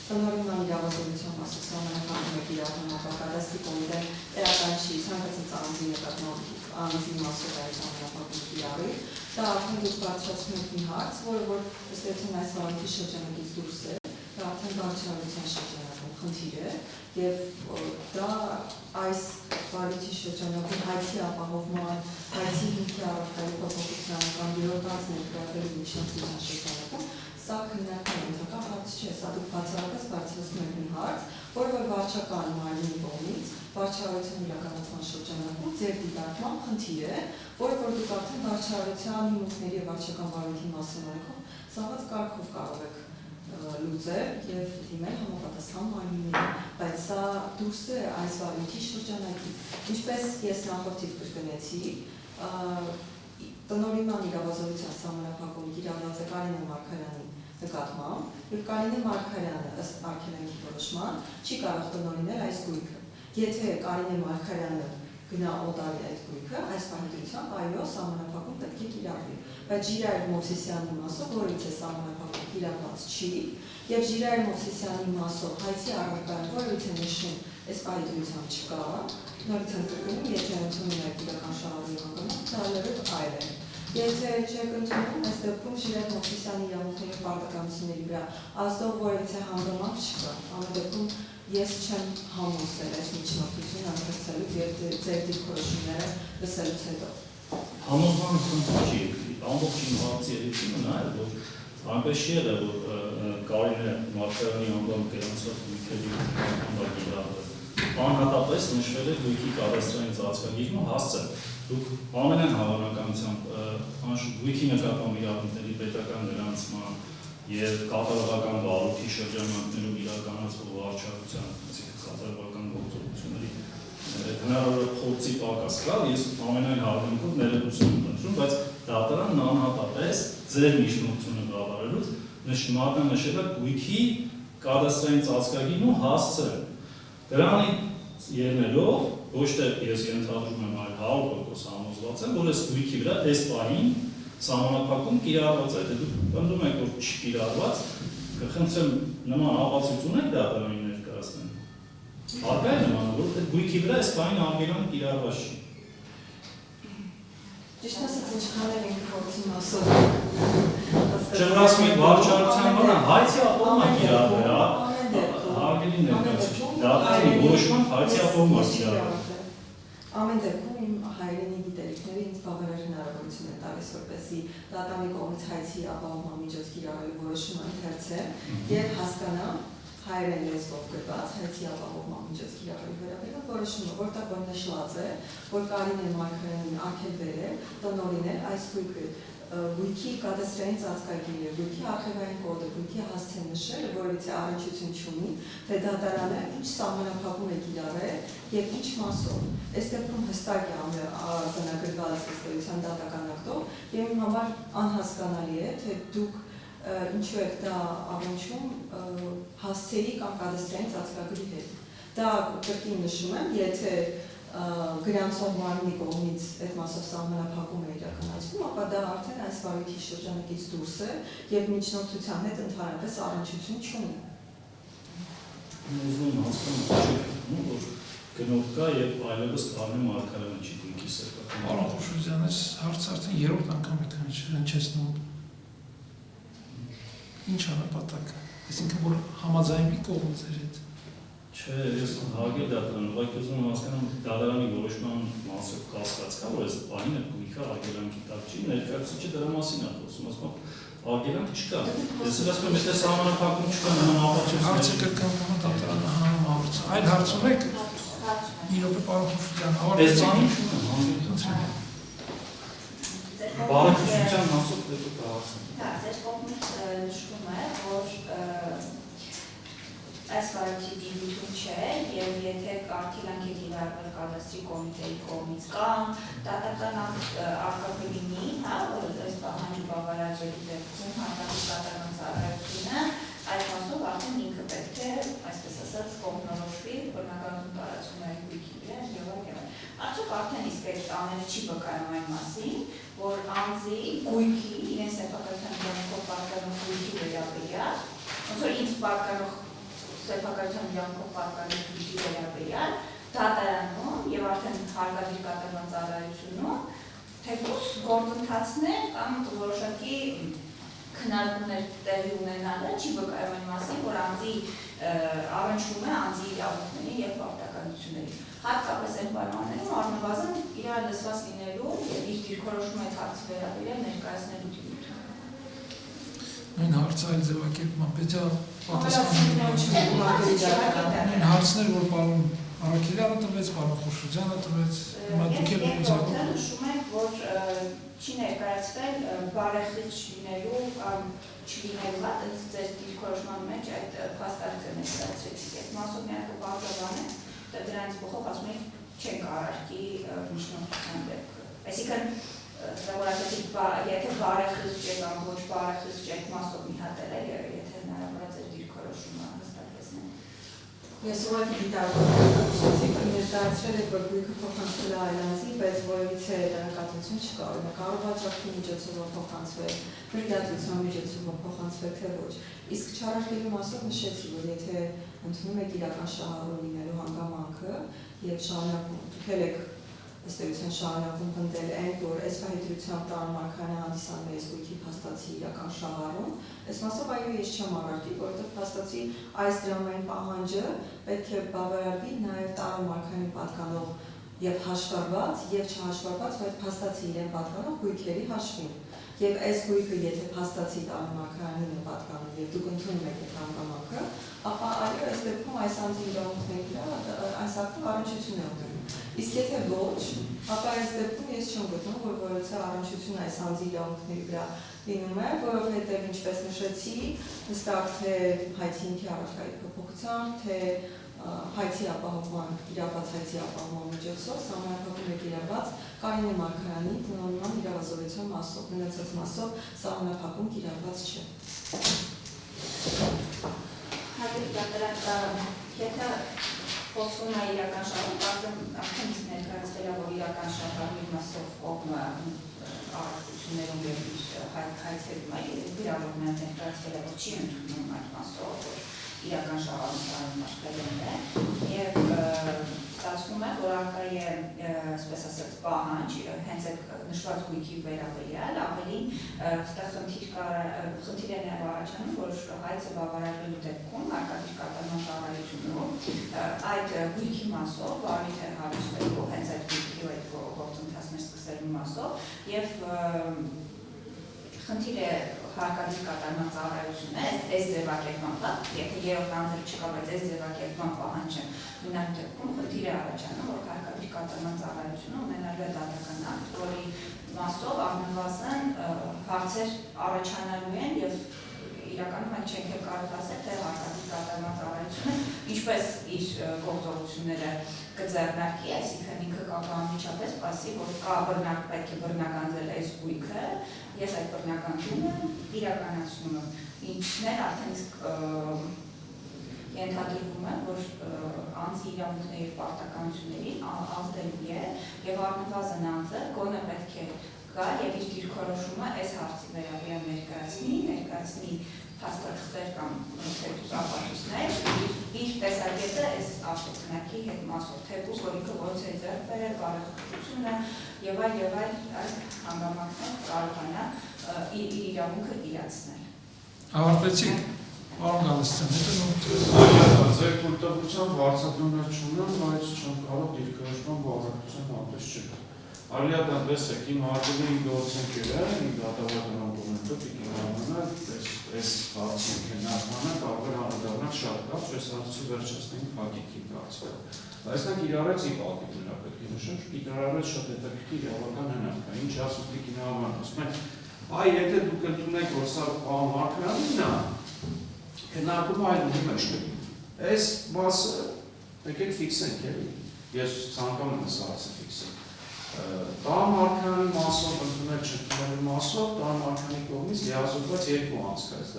Speaker 4: տնօրինման իրավազորության մասով սահմանափակում է կիրառվում, ապա կադաստրի կոմիտեն տեղական չի ցանկացած անձի նկատմամբ անձի մասով այս ամենապակում կիրառի, դա արդեն դուք բարձրացնում եք մի հարց, որը ըստ էության այս վարույթի շրջանակից դուրս է, դա արդեն բարձրացության շրջանակում խնդիր է, եւ դա այս վարույթի շրջանակում հայցի ապահովման, հայցի հիմքի առարկայի փոփոխության կամ յուրոտանց ներկայացնելու միջնորդության շրջանակում սա քննարկման ենթակա հարց չէ, սա դուք բացառապես բարձրացնում եք մի հարց, որը վարչական մարմնի կողմից վարչարարության իրականացման շրջանակում ձեր դիտարկման խնդիր է, որը որ դուք արդեն վարչարարության հիմունքների եւ վարչական վարույթի մասին օրենքով սահված կարգով կարող եք լուծել եւ դիմել համապատասխան մարմիններին, բայց սա դուրս է այս վարույթի շրջանակից։ Ինչպես ես նախորդիվ կրկնեցի, տնօրինման իրավազորության սահմանափակում կիրառված է Կարինե Մարգարյանի նկատմամբ, եւ Կարինե Մարգարյանը ըստ արգելանքի որոշման չի կարող տնօրինել այս գույքը։ Եթե Կարինե Մարգարյանը գնա օտարի այդ գույքը, այս պահանջությամբ այո, սահմանափակում պետք է կիրառվի, բայց Ժիրայր Մովսիսյանի մասով, որից է սահմանափակում կիրառված չի, եւ Ժիրայր Մովսիսյանի մասով հայցի առարկան, որից է նշում այս պահանջությամբ չկա, նորից եմ կրկնում, եթե ընդունում եք իրական շահառուի հանգամանք, դա լրիվ այլ է։ Եթե չեք ընդունում, այս դեպքում Ժիրայր Մովսիսյանի իրավունքների պարտականությունների վրա ազդող որից է հանգամանք չկա, ամեն դեպքում ես չեմ համոզվել այս միջնորդությունը անդրադառնալուց եւ ձեր դիրքորոշումները լսելուց հետո։
Speaker 6: Համոզման խնդիր չի, ամբողջին հարցի երևույթը նա է, որ այնպես չի եղել, որ Կարինե Մարգարյանի անվան գրանցված գույքերի համբավիրը անհատապես նշվել է գույքի կադաստրային ծածկագիրը հասցել։ Դուք ամենայն հավանականությամբ գույքի նկատմամբ իրավունքների պետական գրանցման եւ կատարողական վարույթի շրջանակներում իրականացվող վարչարարության, այսինքն կատարողական գործողությունների հնարավոր փորձի պակաս կա, ես ամենայն հավանականությամբ ներողություն եմ խնդրում, բայց դատարանն անհատապես ձեր միջնորդությունը կատարելուց մատնանշել է գույքի կադաստրային ծածկագիրն ու հասցել։ Դրանից ելնելով ոչ թե ես ենթադրում եմ, այլ 100% համոզված եմ, որ այս գույքի վրա այս պահին սահմանափակում կիրառված է, դե դուք պնդում եք, որ չկիրառված, կխնդրեմ նման ապացույց ունեք դատարանի ներկայացնել։ Արկա է նման, որ գույքի վրա այս պահին արգելանը կիրառված չի։
Speaker 4: Ճիշտ ասած, ինչքան ենք փորձի մասով։
Speaker 6: Չեմ ասում եք վարչարարության բանը հայցի ապահովումը կիրառվել, հարգելի ներկայացուցիչ, դատարանի որոշմամբ հայցի ապահովումը կիրառվել։
Speaker 4: Ամեն դեպքում իմ հայրենի գիտելիքները ինձ բավարար հնարավորություն են տալիս, որպեսզի դատարանի կողմից հայցի ապահովման միջոց կիրառելու որոշումը ընթերցեմ եւ հասկանամ հայերեն լեզվով գրված հայցի ապահովման միջոց կիրառելու վերաբերյալ որոշումը, որտեղ որ նշված է, որ Կարինե Մարգարյանին արգելվել է տնօրինել այս գույքի կադաստրային ծածկագիրը, գույքի արխիվային կոդը, գույքի հասցեն նշելը, որից է առնչություն չունի, թե դատարանը ինչ սահմանափակում է կիրառել եւ ինչ մասով։ Այս դեպքում հստակ է արձանագրված ըստ էության դատական ակտով եւ իմ համար անհասկանալի է, թե դուք ինչու եք դա առնչում հասցեի կամ կադաստրային ծածկագրի հետ։ Դա կրկին նշում եմ, եթե գրանցող մարմնի կողմից այդ մասով սահմանափակում է իրականացվում, ապա դա արդեն այս վարույթի շրջանակից դուրս է եւ միջնորդության հետ ընդհանրապես առնչություն չունի։
Speaker 6: Ուզում հասկանում որ գնոտ կա եւ այլևս Կարինե Մարգարյանը չի գույքի սեփական։
Speaker 1: Պարոն Խոշոյանը հարցը արդեն երրորդ անգամ է հնչեցնում։ Ինչ է նպատակը։ Այսինքն որ համաձայնվի կողմից էր այդ։
Speaker 6: Չէ, ես հարգել դատարանը, ուղղակի ուզում եմ հասկանամ դատարանի որոշման մասով կասկած կա, որ այս պահին այդ գույքը արգելանքի տակ չի, ներկայացուցիչը դրա մասին է խոսում, ասում արգելանք չկա։ Ես ասում եմ, եթե սահմանափակում չկա, նման ապացույցներ։
Speaker 1: Հարցը կրկնվում է դատարանը հանում հարց։ Այլ հարց ունեք։ Մի րոպե պարոն Խոշոյան,
Speaker 6: ավարտեցինք։ Բարեփոխության մասով դեպի կհասնենք։
Speaker 7: Հա, ձեր կողմից նշվում է, որ այս վարույթի դիմություն չէ եւ եթե արգելանք է կիրառվել կադաստրի կոմիտեի կողմից կամ դատական արկա կլինի, հա, որ այս պահանջի բավարարելու դեպքում հատկապես դատարան ծառայությունը այդ մասով արդեն ինքը պետք է, այսպես ասած, կողմնորոշվի, բնականություն տարածում է գույքի վրա եւ այլն։ Արդյոք արդեն իսկ այդ ամենը չի վկայում այն մասին, որ անձի գույքի իրեն սեփականության իրավունքով պատկանող գույքի վերաբերյալ, ոնց որ ինձ պատկանող սեփականության իրավունքով պատկանող գույքի վերաբերյալ, դատարանում եւ արդեն հարկադիր կատարման ծառայությունում թեկուզ գործընթացն է կամ որոշակի քննարկումներ տեղի ունենալը չի վկայում այն մասին, որ անձի առնչվում է անձի իրավունքների եւ պարտականությունների։ Հատկապես այն պայմաններում առնվազն իրար լսված լինելու եւ իր դիրքորոշումը այդ հարցի վերաբերյալ ներկայացնելու դիրքը։
Speaker 1: Այն հարցը այլ ձևակերպման, պետք է
Speaker 4: Պատասխանատվություն
Speaker 1: հարցներ, որ պարոն Արաքելյանը տվեց, պարոն Խոշոջյանը տվեց, հիմա դուք եք
Speaker 7: Երկրորդը նշում եք, որ չի ներկայացվել բարեխիղճ լինելու կամ չլինելու հատ ձեր դիրքորոշման մեջ այդ փաստարկը ներկայացրեցիք։ Այս մասով միայն կբարձրացնեք, դա դրանից փոխող ասում եք չենք արարքի միջնորդության դեպքը։ Այսինքն որ ասեցիք, եթե բարեխիղճ է կամ ոչ բարեխիղճ այդ մասով մի հատ էլ է, եթե հնարավոր է ձեր դիրքորոշումը հստակեցնել։
Speaker 4: Ես ուղղակի դիտարկեցի, ներկայացրել եք, որ գույքը փոխանցվել է այլ անձի, բայց որևիցե տեղեկատվություն չկա, օրինակ կառավարչական միջոցով փոխանցվել, պրիդատվության միջոցով փոխանցվել, թե ոչ։ Իսկ չարարկելու մասով նշեցի, որ եթե ընդունում եք իրական շահառու լինելու հանգամանքը եւ շարունակում, դուք եք ըստ էության շարունակում պնդել այն, որ այս պահետրությամբ տարամարքանը հանդիսանում է այս գույքի փաստացի իրական շահառուն, այս մասով այո ես չեմ արարքի, որովհետև փաստացի այս դրամային պահանջը պետք է բավարարվի նաև տարամարքային պատկանող եւ հաշվառված եւ չհաշվառված, բայց փաստացի իրեն պատկանող գույքերի հաշվին։ Եվ այս գույքը, եթե փաստացի տարամարքային է պատկանում եւ դուք ընդունում եք այդ հանգամանքը, ապա այո այս դեպքում այս անձի իրավունքների վրա այս ակտը առնչություն է ունենում։ Իսկ եթե ոչ, ապա այս դեպքում ես չեմ գտնում, որ որևէ առնչություն այս անձի իրավունքների վրա լինում է, որովհետև ինչպես նշեցի, հստակ թե հայցի ինքի առարկայի փոփոխությամբ, թե հայցի ապահովման, իրավված հայցի ապահովման միջոցով սահմանափակում է կիրառված Կարինե Մարգարյանի տնօրինման իրավազորության մասով, մնացած մասով սահմանափակում կիրառված չէ։
Speaker 7: Եթե խոսվում է իրական շահառու, կարծեմ արդեն ներկայացվել է, որ իրական շահառու մասով կողմը առարկություններում եւ հայցերում վիրավորում է ներկայացվել է, որ չի ընդունում այդ մասով, որ իրական շահառու մաշկելն է եւ ստացվում է, որ արկայի է, այսպես ասած, պահանջ, հենց այդ նշված գույքի վերաբերյալ, ավելին խնդիր է նաև առաջանում, որ հայցը բավարարվելու դեպքում արկադիր կատարման ծառայությունում այդ գույքի մասով վարույթ է հարուցվելու, հենց այդ գույքի ու այդ գործընթացներ սկսելու մասով եւ խնդիր է հարկադիր կատարման ծառայությունը, այս ձևակերպման պահանջ, եթե երրորդ անձը չկա, բայց այս ձևակերպման պահանջը ունենալու դեպքում խնդիր է առաջանում, որ հարկադիր կատարման ծառայությունը ունենալու է դատական ակտ, որի մասով առնվազն հարցեր առաջանալու են եւ իրականում մենք չենք էլ կարող ասել, թե հարկադիր կատարման ծառայությունը ինչպես իր գործողությունները կձեռնարկի, այսինքն ինքը կարող է անմիջապես ասի, որ պետք է բռնականացնել այս գույքը, ես այդ բռնականությունը իրականացնում եմ, ինչն էլ արդեն իսկ ենթադրվում է, որ անձի իրավունքների պարտականություններին ազդելու է եւ առնվազն անձը գոնե պետք է գա եւ իր դիրքորոշումը այս հարցի վերաբերյալ ներկայացնի փաստաթղթեր կամ ապացույցներ, իր տեսակետը այս ավտոքննարկի հետ մասով, թեկուզ, որ ինքը ոնց է ձեռք բերել բարեփոխությունը եւ այլ հանգամանքներ կարողանա իր իրավունքը իրացնել։
Speaker 1: Ավարտեցիք, պարոն Գալստյան,
Speaker 5: Այո, ձեր թույլտվությամբ հարցադրումներ չունեմ, բայց չեմ կարող դիրքորոշման բավարարության ապես չկա։ Արիադան տեսեք, իմ արգելին գործընկերը, իմ դատավարական կոմենտը պիտի հանանա, այս հարցի քննարկմանը կարող է անդառնալ շատ կարճ, այս հարցի վերջացնենք փակիքի կարծիքով։ Այսինքն իրարից ի պատիվ նրա պետք է նշեմ, իրարից շատ հետաքրքիր իրավական հնարք է, ինչ ասում պիտի նահանան, ասում են, այ եթե դուք ընդունեք, որ սա պարոն Մարգարյանին է, քննարկումը այլ մեջ կլինի։ Այս մասը եկեք ֆիքսենք, էլի։ Ես ցանկանում եմ սա հարցը ֆիքսենք։ Տարամարքանի մասով ընդունել չընդունելու մասով տարամարքանի կողմից լիազորված երկու անձ կա այս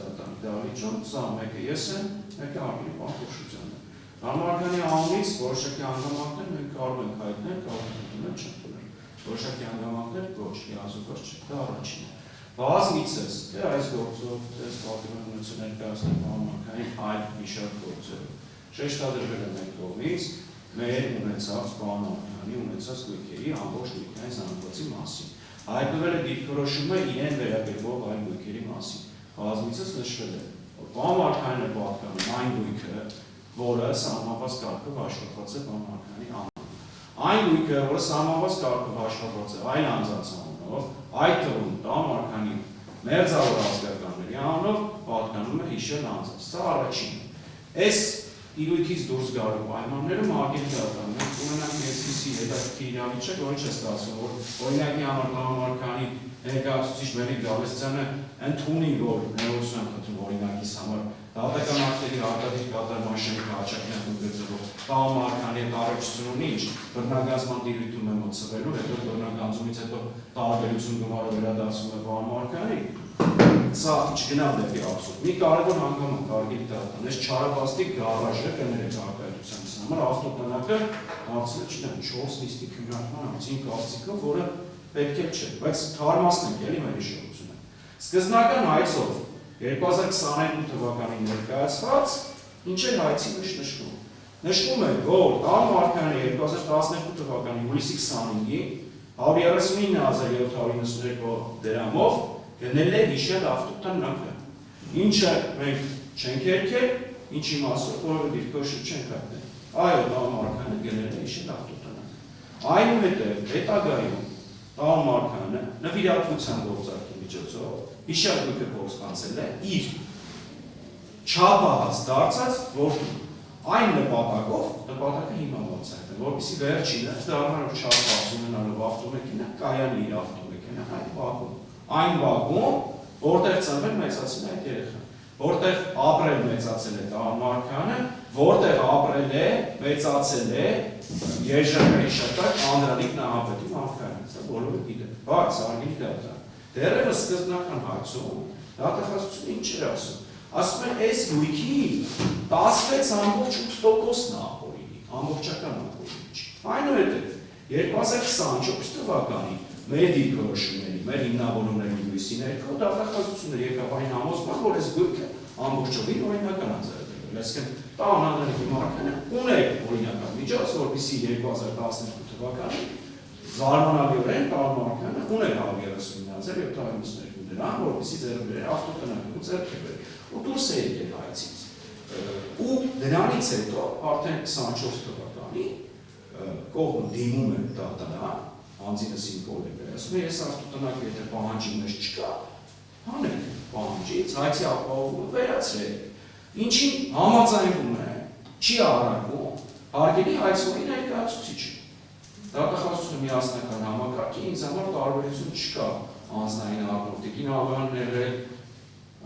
Speaker 5: դահլիճում, սա մեկը ես եմ, մեկը Արգենի պարոն Խոշոջյանն է։ Տարամարքանի անունից որոշակի հանգամանքներ մենք կարող ենք հայտնել, կարող ենք ընդունել, չընդունել։ Որոշակի հանգամանքներ ոչ, լիազորված չէ, դա առաջինն է։ Բազմիցս, թե այս գործով, թե այս պատմությունները ներկայացնել տարամարքային այլ մի շարք գործերով շեշտադրվել է մեր կողմից, մեր ունեցած կանոնների ունեցած գույքերի ամբողջ գույքային զանգվածի մասին։ Հայտնվել է դիրքորոշումը իրեն վերաբերող այլ գույքերի մասին։ Բազմիցս նշվել է, որ բանվարկային է պատկանում այն գույքը, որը սահմանված կարգով աշխատված է բանվարկանի անունով։ Այն գույքը, որը սահմանված կարգով աշխատված է այլ անձանց անունով, այդ թվում բանվարկանի մերձավոր ազգականների անունով պատկանում է հիշել անձանց։ Սա առաջինը։ Այս իրույթից դուրս գալու պայմանները մարգելի դատան։ Մենք ունենանք այսպիսի հետաքրքիր իրավիճակ, որը չէ ստացվում, որ օրինակի համար բանվարկանի ներկայացուցիչ Մելիք Գալստյանը ընդունի, որ ներողություն խնդրում օրինակիս համար դատական ակտերի հարկադիր կատարման շենքը հաճախյալ ընդգծելով բանվարկանի հետ առողջություն ունի, ինչ բռնագանձման տիրույթում է մտցվելու, հետո բռնագանձումից հետո տարբերություն գումարը վերադարձում է բանվարկանի, սա չգնա դեպի աբսուրդ։ Մի կարևոր հանգամանք հարգելի դատան, այս չարաբաստիկ գարաժը կներեք արտահայտության համար ավտոտնակը հարցը չնայ 4 նիստի քննարկման ամսին կարծիքով, որը պետք է չէ, բայց թարմացնենք էլի մեր հիշողությունը։ Սկզբնական հայցով 2022 թվականին ներկայացված ինչ է հայցի մեջ նշվում։ Նշվում է, որ բանվարկանի 2012 թվականի հուլիսի 25-ի 139.792 դրամով գնել է հիշել ավտոտնակը, ինչը մենք չենք երկել, ինչի մասով, որը դիրքորոշում չենք հայտնել։ Այո, բանվարկանը գնել է հիշել ավտոտնակը։ Այնուհետև հետագայում բանվարկանը նվիրատվության գործարքի միջոցով հիշյալ գույքը կորսկանցել է իր չափահաս դարձած որդուն։ Այն նպատակը հիմա ոնց է, որպեսզի վերջինը դառնալով չափահաս ունենալով ավտոմեքենա կայանի իր ավտոմեքենա այն վագում, որտեղ ծնվել մեծացել է այդ երեխան, որտեղ ապրել մեծացել է բանվարկանը, որտեղ ապրել է մեծացել է Երժշտական շտակ Անդրանիկ Նահապետի մարգարեն, սա բոլորը գիտեն, բայց հարգելի դատան, դեռևս սկզբնական հարցում դատախազությունը ինչ էր ասում, ասում են այս գույքի 16.8%-ն է ապօրինի, ամբողջական ապօրինի չի։ Այնուհետև 2024 թվականի մեր դիրքորոշումների, մեր հիմնավորումների լույսի ներքո դատախազությունը եկավ այն համոզման, որ այս գույքը ամբողջովին օրինական անձեռնվել։ Այսինքն տան Անդրանիկի մարգարենը ուներ օրինական միջոց, որպեսզի 2012 թվականին զարմանալիորեն տան մարգարենը ուներ 139.792 դրամ, որպեսզի ձեռք բերեր ավտոտնակը ձեռք բերեր ու դուրս է եկել հայցից։ Ու դրանից հետո արդեն 24 թվականի կողմը դիմում է դատարան, անձինս իմ կոլեգը, ասում է ես ավտոտնակը եթե պահանջի մեջ չկա, հանեք պահանջից, հայցի ապահովումը վերացրել, ինչին համաձայնվում է, չի առարկում, հարգելի հայցողի ներկայացուցիչը։ Դատախազությունը միասնական համակարգի ինձ համար տարբերություն չկա անձնային առումով, Տիկին Ավանն եղել,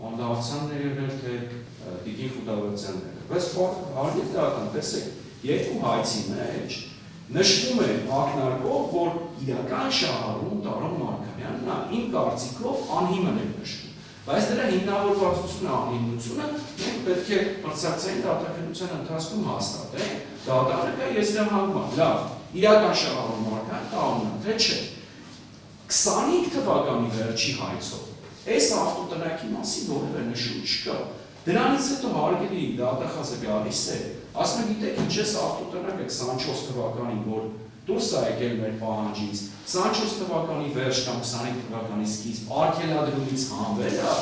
Speaker 5: Անդավցյանն եղել, թե Տիկին Խուդավերդյանն եղել, բայց հարգելի դատան, տեսեք, երկու հայցի մեջ նշվում է ակնարկով, որ իրական շահառուն Տարոն Մարգարյանն իմ կարծիքով անհիմն է նշվում, բայց դրա հիմնավորվածությունը, անհիմնությունը մենք պետք է մրցակցային դատաքննության ընթացքում հաստատենք, դատարանը կա եզրահանգման, լավ, իրական շահառուն Մարգարյան տանունը, թե չէ։ 25 թվականի վերջի հայցով այս ավտոտնակի մասին որևէ նշում չկա։ Դրանից հետո հարգելի դատախազը գալիս է, ասում է գիտեք ինչ ես ավտոտնակը 24 թվականին, որ դուրս է եկել մեր պահանջից, 24 թվականի վերջ կամ 25 թվականի սկիզբ արգելադրումից հանվել է,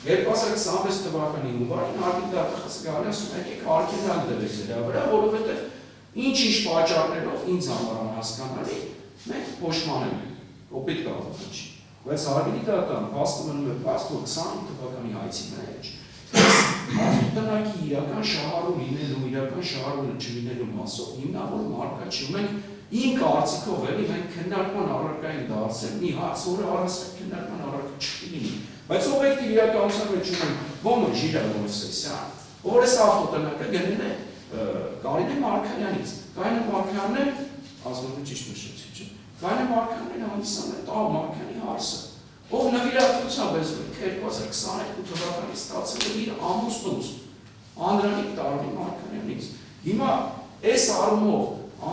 Speaker 5: 2026 թվականի հունվարին հարգելի դատախազը գալիս ասում է եկեք արգելադրեք դրա վրա, որովհետև ինչ-ինչ պատճառներով ինձ համար անհասկանալի մենք փոշմանել ենք, կոպիտ կարող չի։ Բայց հարգելի դատան, փաստը մնում է փաստ, որ 25 թվականի հայցի մեջ ավտոտնակի իրական շահառու լինելու, իրական շահառու չլինելու մասով հիմնավոր մարկա չի։ Մենք իմ կարծիքով էլի մենք քննարկման առարկային դարձել մի հարց, որը առասպետ քննարկման առարկա չլինի։ Բայց օբյեկտիվ իրականության մեջ ունենք Ոմը Ժիրայովսեսյան, որ այս ավտոտնակը գնել է Կարինե Մարգարյանից։ Կարինե Մարգարյանն է, ազգանուն ճիշտ նշեցի, չէ՞։ Կարինե Մարգարյանն է հանդիսանում է տան Մարգարյանի հարցը, ով նվիրատվությամբ է 2022 թվականից ստացել է իր ամուսնուց, Անդրանիկ Տարոնի Մարգարյանից։ Հիմա այս առումով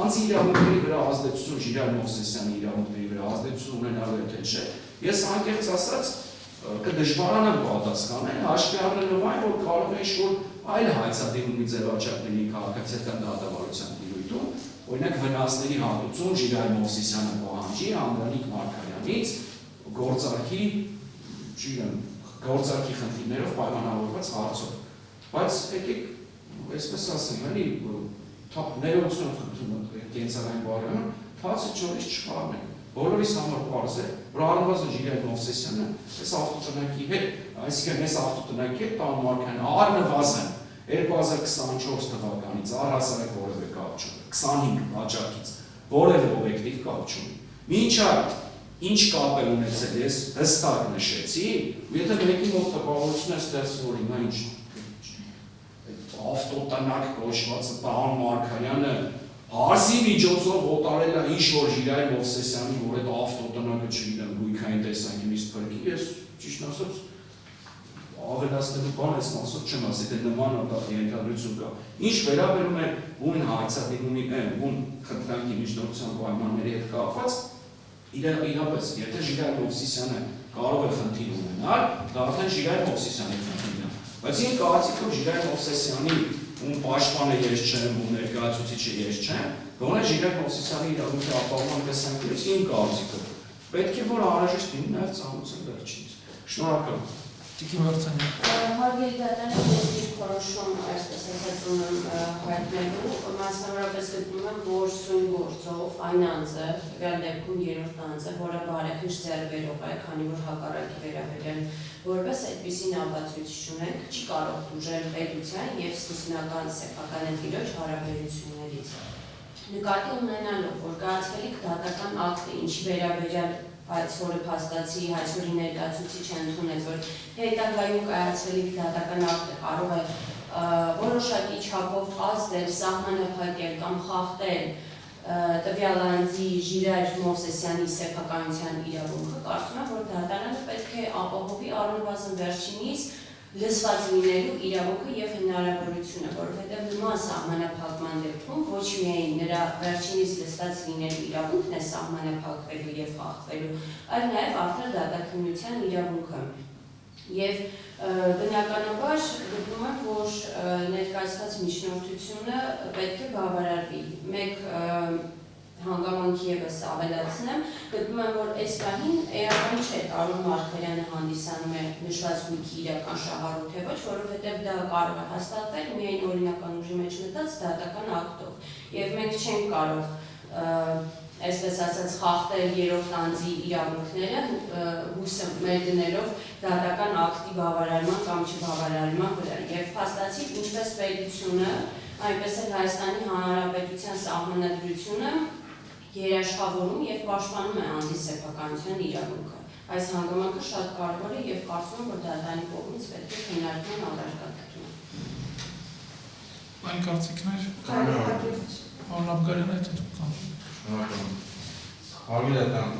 Speaker 5: անձի իրավունքների վրա ազդեցություն, Ժիրայր Մովսեսյանի իրավունքների վրա ազդեցություն ունենալու է թե չէ, ես անկեղծ ասած կդժվարանամ պատասխանել, հաշվի առնելով այն, որ կարող է ինչ-որ այլ հայցադիմումի ձևաչափների քաղաքացիական դատավարության տիրույթում օրինակ վնասների հատուցում Ժիրայր Մովսիսյանը պահանջի Անդրանիկ Մարգարյանից գործարքի խնդիրներով պայմանավորված հարցով։ Բայց եկեք, այսպես ասեմ, էլի ներողություն խնդրում եմ կենցաղային բառերում, թացը չորից չխառնենք։ Բոլորիս համար պարզ է, որ առնվազն Ժիրայր Մովսիսյանը այս ավտոտնակի հետ, այսինքն այս ավտոտնակի հետ Տան Մարգարյանը առնվազն 2024 թվականից առհասարակ որևէ կապ չունի, 25 վաճառքից որևէ օբյեկտիվ կապ չունի։ Մինչ այդ ինչ կապ է ունեցել, ես հստակ նշեցի, ու եթե մեկի մոտ տպավորություն է ստեղծվում, որ հիմա ինչ ավտոտնակ կոչվածը Տան Մարգարյանը Արզի միջոցով օտարել է ինչ-որ Ժիրայր Մովսեսյանի, որ այդ ավտոտնակը չգիտեմ գույքային տեսանկյունից փրկի, ես ճիշտ ասած ավելացնելու բան այս մասով չեմ ասի, դե նման ենթադրություն կա։ Ինչ վերաբերում է ուն հարցադիմումի ուն խնդրանքի միջնորդության պայմանների հետ կապված, իրապես, եթե Ժիրայր Մովսիսյանը կարող է խնդիր ունենալ, դա արդեն Ժիրայր Մովսիսյանի խնդիրն է։ Բայց իմ կարծիքով Ժիրայր Մովսեսյանի ում պաշտպանը ես չեմ, ում ներկայացուցիչը ես չեմ, գոնե Ժիրայր Մովսիսյանի իրավունքի ապահովման տեսանկյունից իմ կարծիքով պետք է որ անհրաժեշտ լինի նաև ծանոթացնել վերջինիս։ Շնորհակալ։
Speaker 1: Տիկին Վարդանյան։
Speaker 8: Հարգելի դատարան, ես իր որոշում այսպես ասած ունեմ հայտնելու, մասնավորապես գտնում եմ, որ սույն գործով այն անձը, տվյալ դեպքում երրորդ անձը, որը բարեխիղճ ձեռբերող է, քանի որ հակառակի վերաբերյալ որպես այդպիսին ապացույց չունենք, չի կարող դուժել պետության և սկզբնական սեփական տիրոջ հարաբերություններից։ Նկատի ունենալով, որ կայացվելիք դատական ակտը, ինչի վերաբերյալ հայցորը փաստացի, հայցորի ներկայացուցիչը ընդունեց, որ հետագայում կայացվելիք դատական ակտը կարող է որոշակի չափով ազդել, սահմանափակել կամ խախտել տվյալ անձի Ժիրայր Մովսեսյանի սեփականության իրավունքը, կարծում եմ, որ դատարանը պետք է ապահովի առնվազն վերջինիս լսված լինելու իրավունքը և հնարավորությունը, որովհետև նման սահմանափակման դեպքում ոչ միայն նրա վերջինիս լսված լինելու իրավունքն է սահմանափակվելու և խախտվելու, այլ նաև արդար դատաքննության իրավունքը։ Եվ բնականաբար գտնում եմ, որ ներկայացված միջնորդությունը պետք է բավարարվի։ Մեկ հանգամանքի ևս ավելացնեմ, գտնում եմ, որ այս պահին էական չէ Տարոն Մարգարյանը հանդիսանում է նշված գույքի իրական շահառուտ թե ոչ, որովհետև դա կարող է հաստատվել միայն օրինական ուժի մեջ մտած դատական ակտով։ Եվ մենք չենք կարող այսպես ասած խախտել երրորդ անձի իրավունքները, հույսը մեր դնելով դատական ակտի բավարարման կամ չբավարարման վրա։ Եվ փաստացի ինչպես պետությունը, այնպես էլ Հայաստանի Հանրապետության սահմանադրությունը երաշխավորում և պաշտպանում է անձի սեփականության իրավունքը։ Այս հանգամանքը շատ կարևոր է և կարծում եմ, որ դատարանի կողմից պետք է քննարկման առարկա տրվի։
Speaker 1: Այն կարծիքներ։ Պարոն Աբգարյանը այդ դուք կամ։
Speaker 3: Շնորհակալ եմ։ Հարգելի դատարան,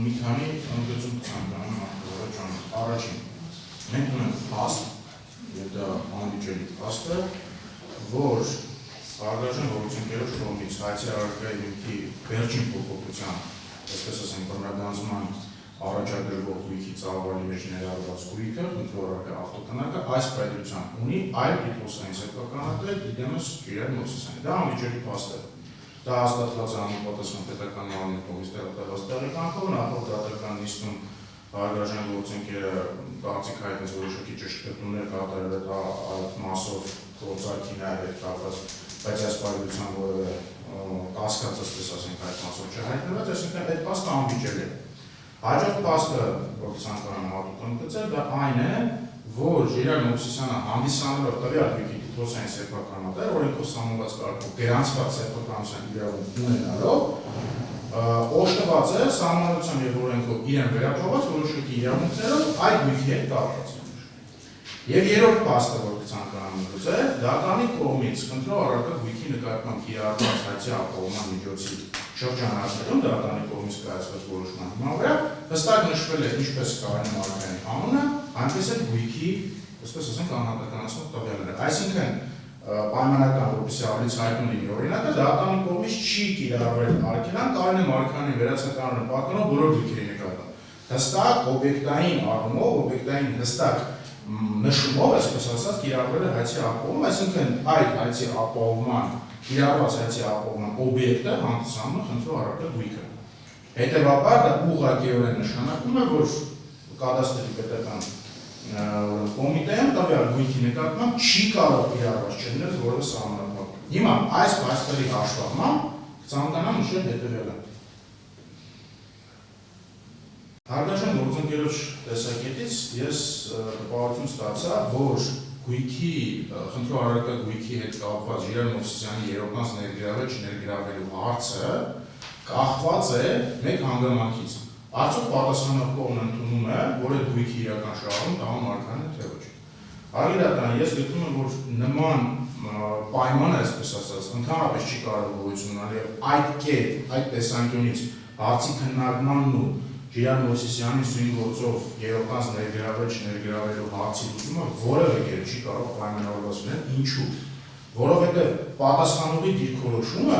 Speaker 3: մի քանի ընդգծում ցանկանում եմ առաջին։ Մենք ունենք փաստ, և դա անվիճելի փաստ է, որ Արգաժան գործընկերոջ կողմից հայցի առարկայի հիմքի վերջին փոփոխության, այսպես ասենք, բռնագանձման առաջադրվող գույքի ծավալի մեջ ներառված գույքը, խնդրորակը ավտոտնակը, այս պետության ունի այլ տիտղոսային սեփականատեր դիմաց Ժիրայր Մովսեսյանի։ Դա անվիճելի փաստ է։ Դա հաստատված է համապատասխան պետական մարմնի կողմից տեղադրված տեղեկանքով, նախորդ դատական նիստում Արգաժան գործընկերը կարծիք հայտնեց որոշակի ճշգրտումներ կատարել այդ մասով գործարքի հետ կապված, բայց այս պարզության որևէ կասկած, ասես ասենք, այդ մասով չհայտնված, այսինքն այդ փաստը անվիճելի է։ Հաջորդ փաստը, որ ցանկանում հատուկ ընդգծել, դա այն է, որ Ժիրայր Մովսեսյանը հանդիսանալով տվյալ գույքի տիտղոսային սեփականատեր, օրենքով սահմանված կարգով գրանցված սեփականության իրավունք ունենալով, օժտված է սահմանադրությամբ և օրենքով իրեն վերապահված որոշակի իրավունքներով այդ գույքի հետ կապված։ Եվ երրորդ փաստը, որ ցանկանում եմ ընդգծել, դատարանի կողմից խնդրող առարկա գույքի նկատմամբ կիրառված հայցի ապահովման միջոցի շրջանակներում դատարանի կողմից կայացված որոշման հիման վրա հստակ նշվել է ինչպես Տարոն Մարգարյանի անունը, այնպես էլ գույքի, այսպես ասենք, անհատականացնող տվյալները։ Այսինքն պայմանական, որպեսզի ավելի հայտնի լինի օրինակը, դատարանի կողմից չի կիրառվել արգելան Տարոն Մարգարյանի վերացականորեն պատկանող բոլոր գույքերի նկատմամբ։ Հստակ օբյեկտային առումով, օբյեկտային հստակ նշումով, այսպես ասած, կիրառվել է հայցի ապահովում, այսինքն այդ հայցի ապահովման, կիրառված հայցի ապահովման օբյեկտը հանդիսանում է խնդրու առարկա գույքը։ Հետևաբար դա ուղղակիորեն նշանակում է, որ կադաստրի պետական կոմիտեում տվյալ գույքի նկատմամբ չի կարող կիրառված չլինել որևէ սահմանափակ։ Հիմա այս փաստերի հաշվառմամբ կցանկանամ նշել հետևյալը։ Հարգարժան գործընկերոջ տեսակետից ես տպավորություն ստացա, որ գույքի, խնդրու առարկա գույքի հետ կապված Ժիրայր Մովսիսյանի երրորդ ներգրավել չներգրավելու հարցը կախված է մեկ հանգամանքից։ Արդյոք պատասխանատու կողմն ընդունում է, որ այդ գույքի իրական շահում տաղում արքան է թե ոչ։ Հարգարժան, ես գտնում եմ, որ նման պայմանը, այսպես ասած, ընդհանրապես չի կարող գոյություն ունենալ եւ այդ կետ, այդ տեսանկյունից հարցի քննարկմանն ու Ժիրայր Մովսիսյանի սույն գործով երրորդ ներգրավել չներգրավելու հարցի լուծումը որևէ կերպ չի կարող պայմանավորված լինել։ Ինչու՞։ Որովհետեւ պատասխանատուի դիրքորոշումը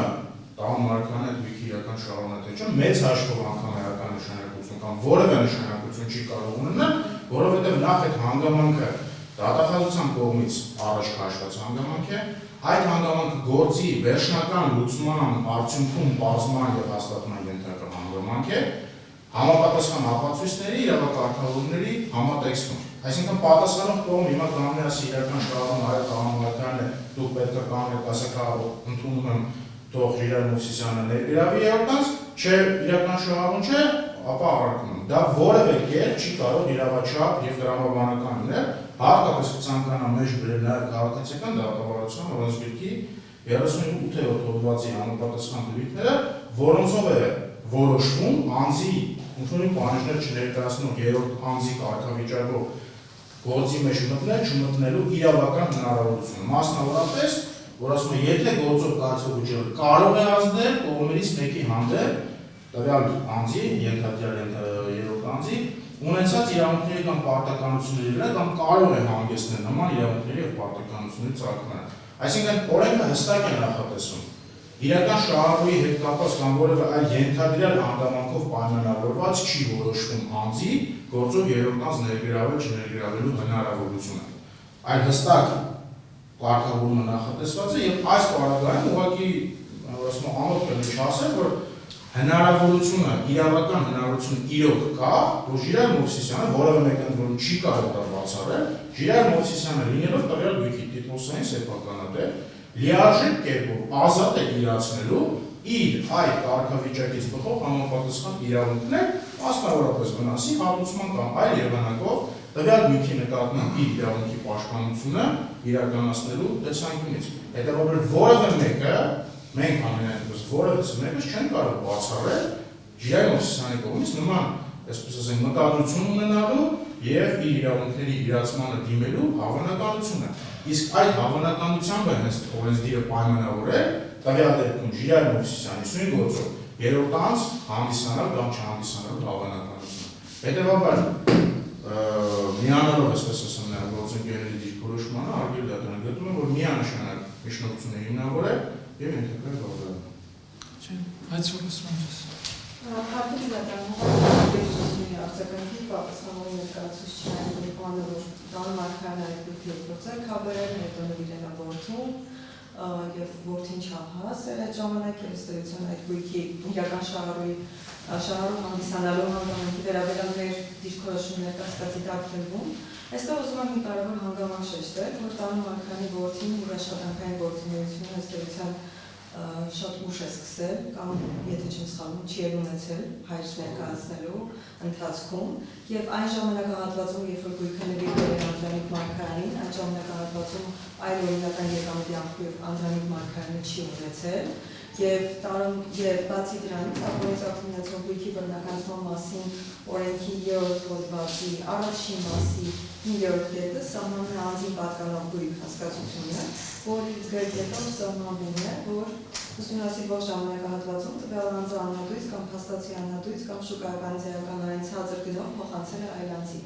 Speaker 3: տաղում արքան այդ գույքի իրական շահում է թե չէ, մեծ հաշվով անգամ էական նշանակություն կամ որևէ նշանակություն չի կարող ունենալ, որովհետեւ նախ այդ հանգամանքը դատախազության կողմից առաջ քաշված հանգամանք է, այդ հանգամանքը գործի վերջնական լուծման արդյունքում բազման եւ հաստատման ենթակա հանգամանք է, համապատասխան ապացույցների իրավակարգավորումների համատեքստում։ Այսինքն պատասխանող կողմը հիմա կանգնի ասի իրական շահում այդ համակարգն է, դուք պետք է կանգնեք ասեք, ընդունում եմ թող Ժիրայր Մովսիսյանը ներգրավի երրորդանց, չէ իրական շահում չէ, ապա առարկում եմ։ Դա որևէ կերպ չի կարող իրավաչափ եւ տրամաբանական լինել, հատկապես կցանկանամ մեջ բերել նաեւ քաղաքացիական դատավարության օրենսգրքի 38-րդ հոդվածի համապատասխան դեպքերը, որոնցով է որոշվում անձի ընդունի պահանջներ չներկայացնող երրորդ անձի կարգավիճակով գործի մեջ մտնել, չմտնելու իրավական հնարավորությունը։ Մասնավորապես, որ ասում է, եթե գործով կայացող ուժերը կարող է ազդել կողմերից մեկի հանդեպ տվյալ անձի, ենթադրյալ երրորդ անձի, ունեցած իրավունքների կամ պարտականությունների վրա կամ կարող է հանգեցնել նման իրավունքների եւ պարտականությունների ծագմանը։ Այսինքն օրենքը հստակ է նախատեսում իրական շահառուի հետ կապված կամ որևէ այլ ենթադրյալ հանգամանքով պայմանավորված չի որոշվում անձի գործով երրորդ անձ ներգրավել չներգրավելու հնարավորությունը։ Այլ հստակ կարգավորումը նախատեսված է եւ այս պարագայում ուղղակի ասում անոթ կլինի ասել, որ հնարավորությունը, իրավական հնարավորություն իրոք կա, որ Ժիրայր Մովսիսյանը որևէ մեկը ընդունում չի կարող դա բացառել, Ժիրայր Մովսիսյանը լինելով տվյալ գույքի տիտղոսային սեփականատեր, լիարժեք կերպով ազատ է իրացնելու իր այդ կարգավիճակից բխող համապատասխան իրավունքներ, մասնավորապես վնասի հարուցման կամ այլ եղանակով տվյալ գույքի նկատմամբ իր իրավունքի պաշտպանությունը իրականացնելու տեսանկյունից։ Հետևաբար որևէ մեկը մենք ամենայնպես որևէ մեկը չեն կարող բացառել Ժիրայր Մովսիսյանի կողմից նման, այսպես ասենք, մտադրություն ունենալու եւ իր իրավունքների իրացմանը դիմելու հավանականությունը։ Իսկ այդ հավանականությամբ է հենց օրենսդիրը պայմանավորել տվյալ դեպքում Ժիրայր Մովսիսյանի սույն գործով երրորդ անձ հանդիսանալ կամ չհանդիսանալու հավանականությունը։ Հետևաբար միանալով, այսպես ասեմ, նաեւ գործընկերների դիրքորոշմանը արգել դատարանը գտնում է, որ միանշանակ միջնորդությունը հիմնավոր է եւ ենթակա է բավարարում։
Speaker 1: Չէ, այդ սովորությունից։
Speaker 4: Հատուկ դատարանի արձագանքի պատասխանատու ներկայացուցիչների դեպքում որ տան մարգարեն այդ գործը քաբերել հետո նվիրելավորում եւ որդին չահասել այդ ժամանակ ըստեյության այդ գույքի իրական շահառու հանդիսանալու հանգամանքի վերաբերյալ մեր դիրքորոշումներ կասկածի տակ դրվում։ Այստեղ ուզում եմ մի կարևոր հանգամանք շեշտել, որ տան մարգարենի որդին իր աշխատանքային գործունեությունը ըստեյության շատ ուշ է սկսել կամ եթե չեմ սխալվում չի ունեցել հայրս ներկայացնելու ընթացքում եւ այն ժամանակահատվածում երբ որ գույքը նվիրվել է Անդրանիկ Մարգարյանին այդ ժամանակահատվածում այլ օրինական եկամտի աղբյուր Անդրանիկ Մարգարյանը չի ունեցել եւ բացի դրանից ապօրինացող գույքի բռնականացման մասին օրենքի 3-րդ հոդվածի առաջին մասի 5-րդ կետը սահմանում է անձին պատկանող գույք հասկացությունը, որի գրկետով սահմանվում է, որ ուսումնասիրվող ժամանակահատվածում տվյալ անձը անհատույց կամ փաստացի անհատույց կամ շուկայական ձևականային ցածր գնով փոխանցել է այլ անձի։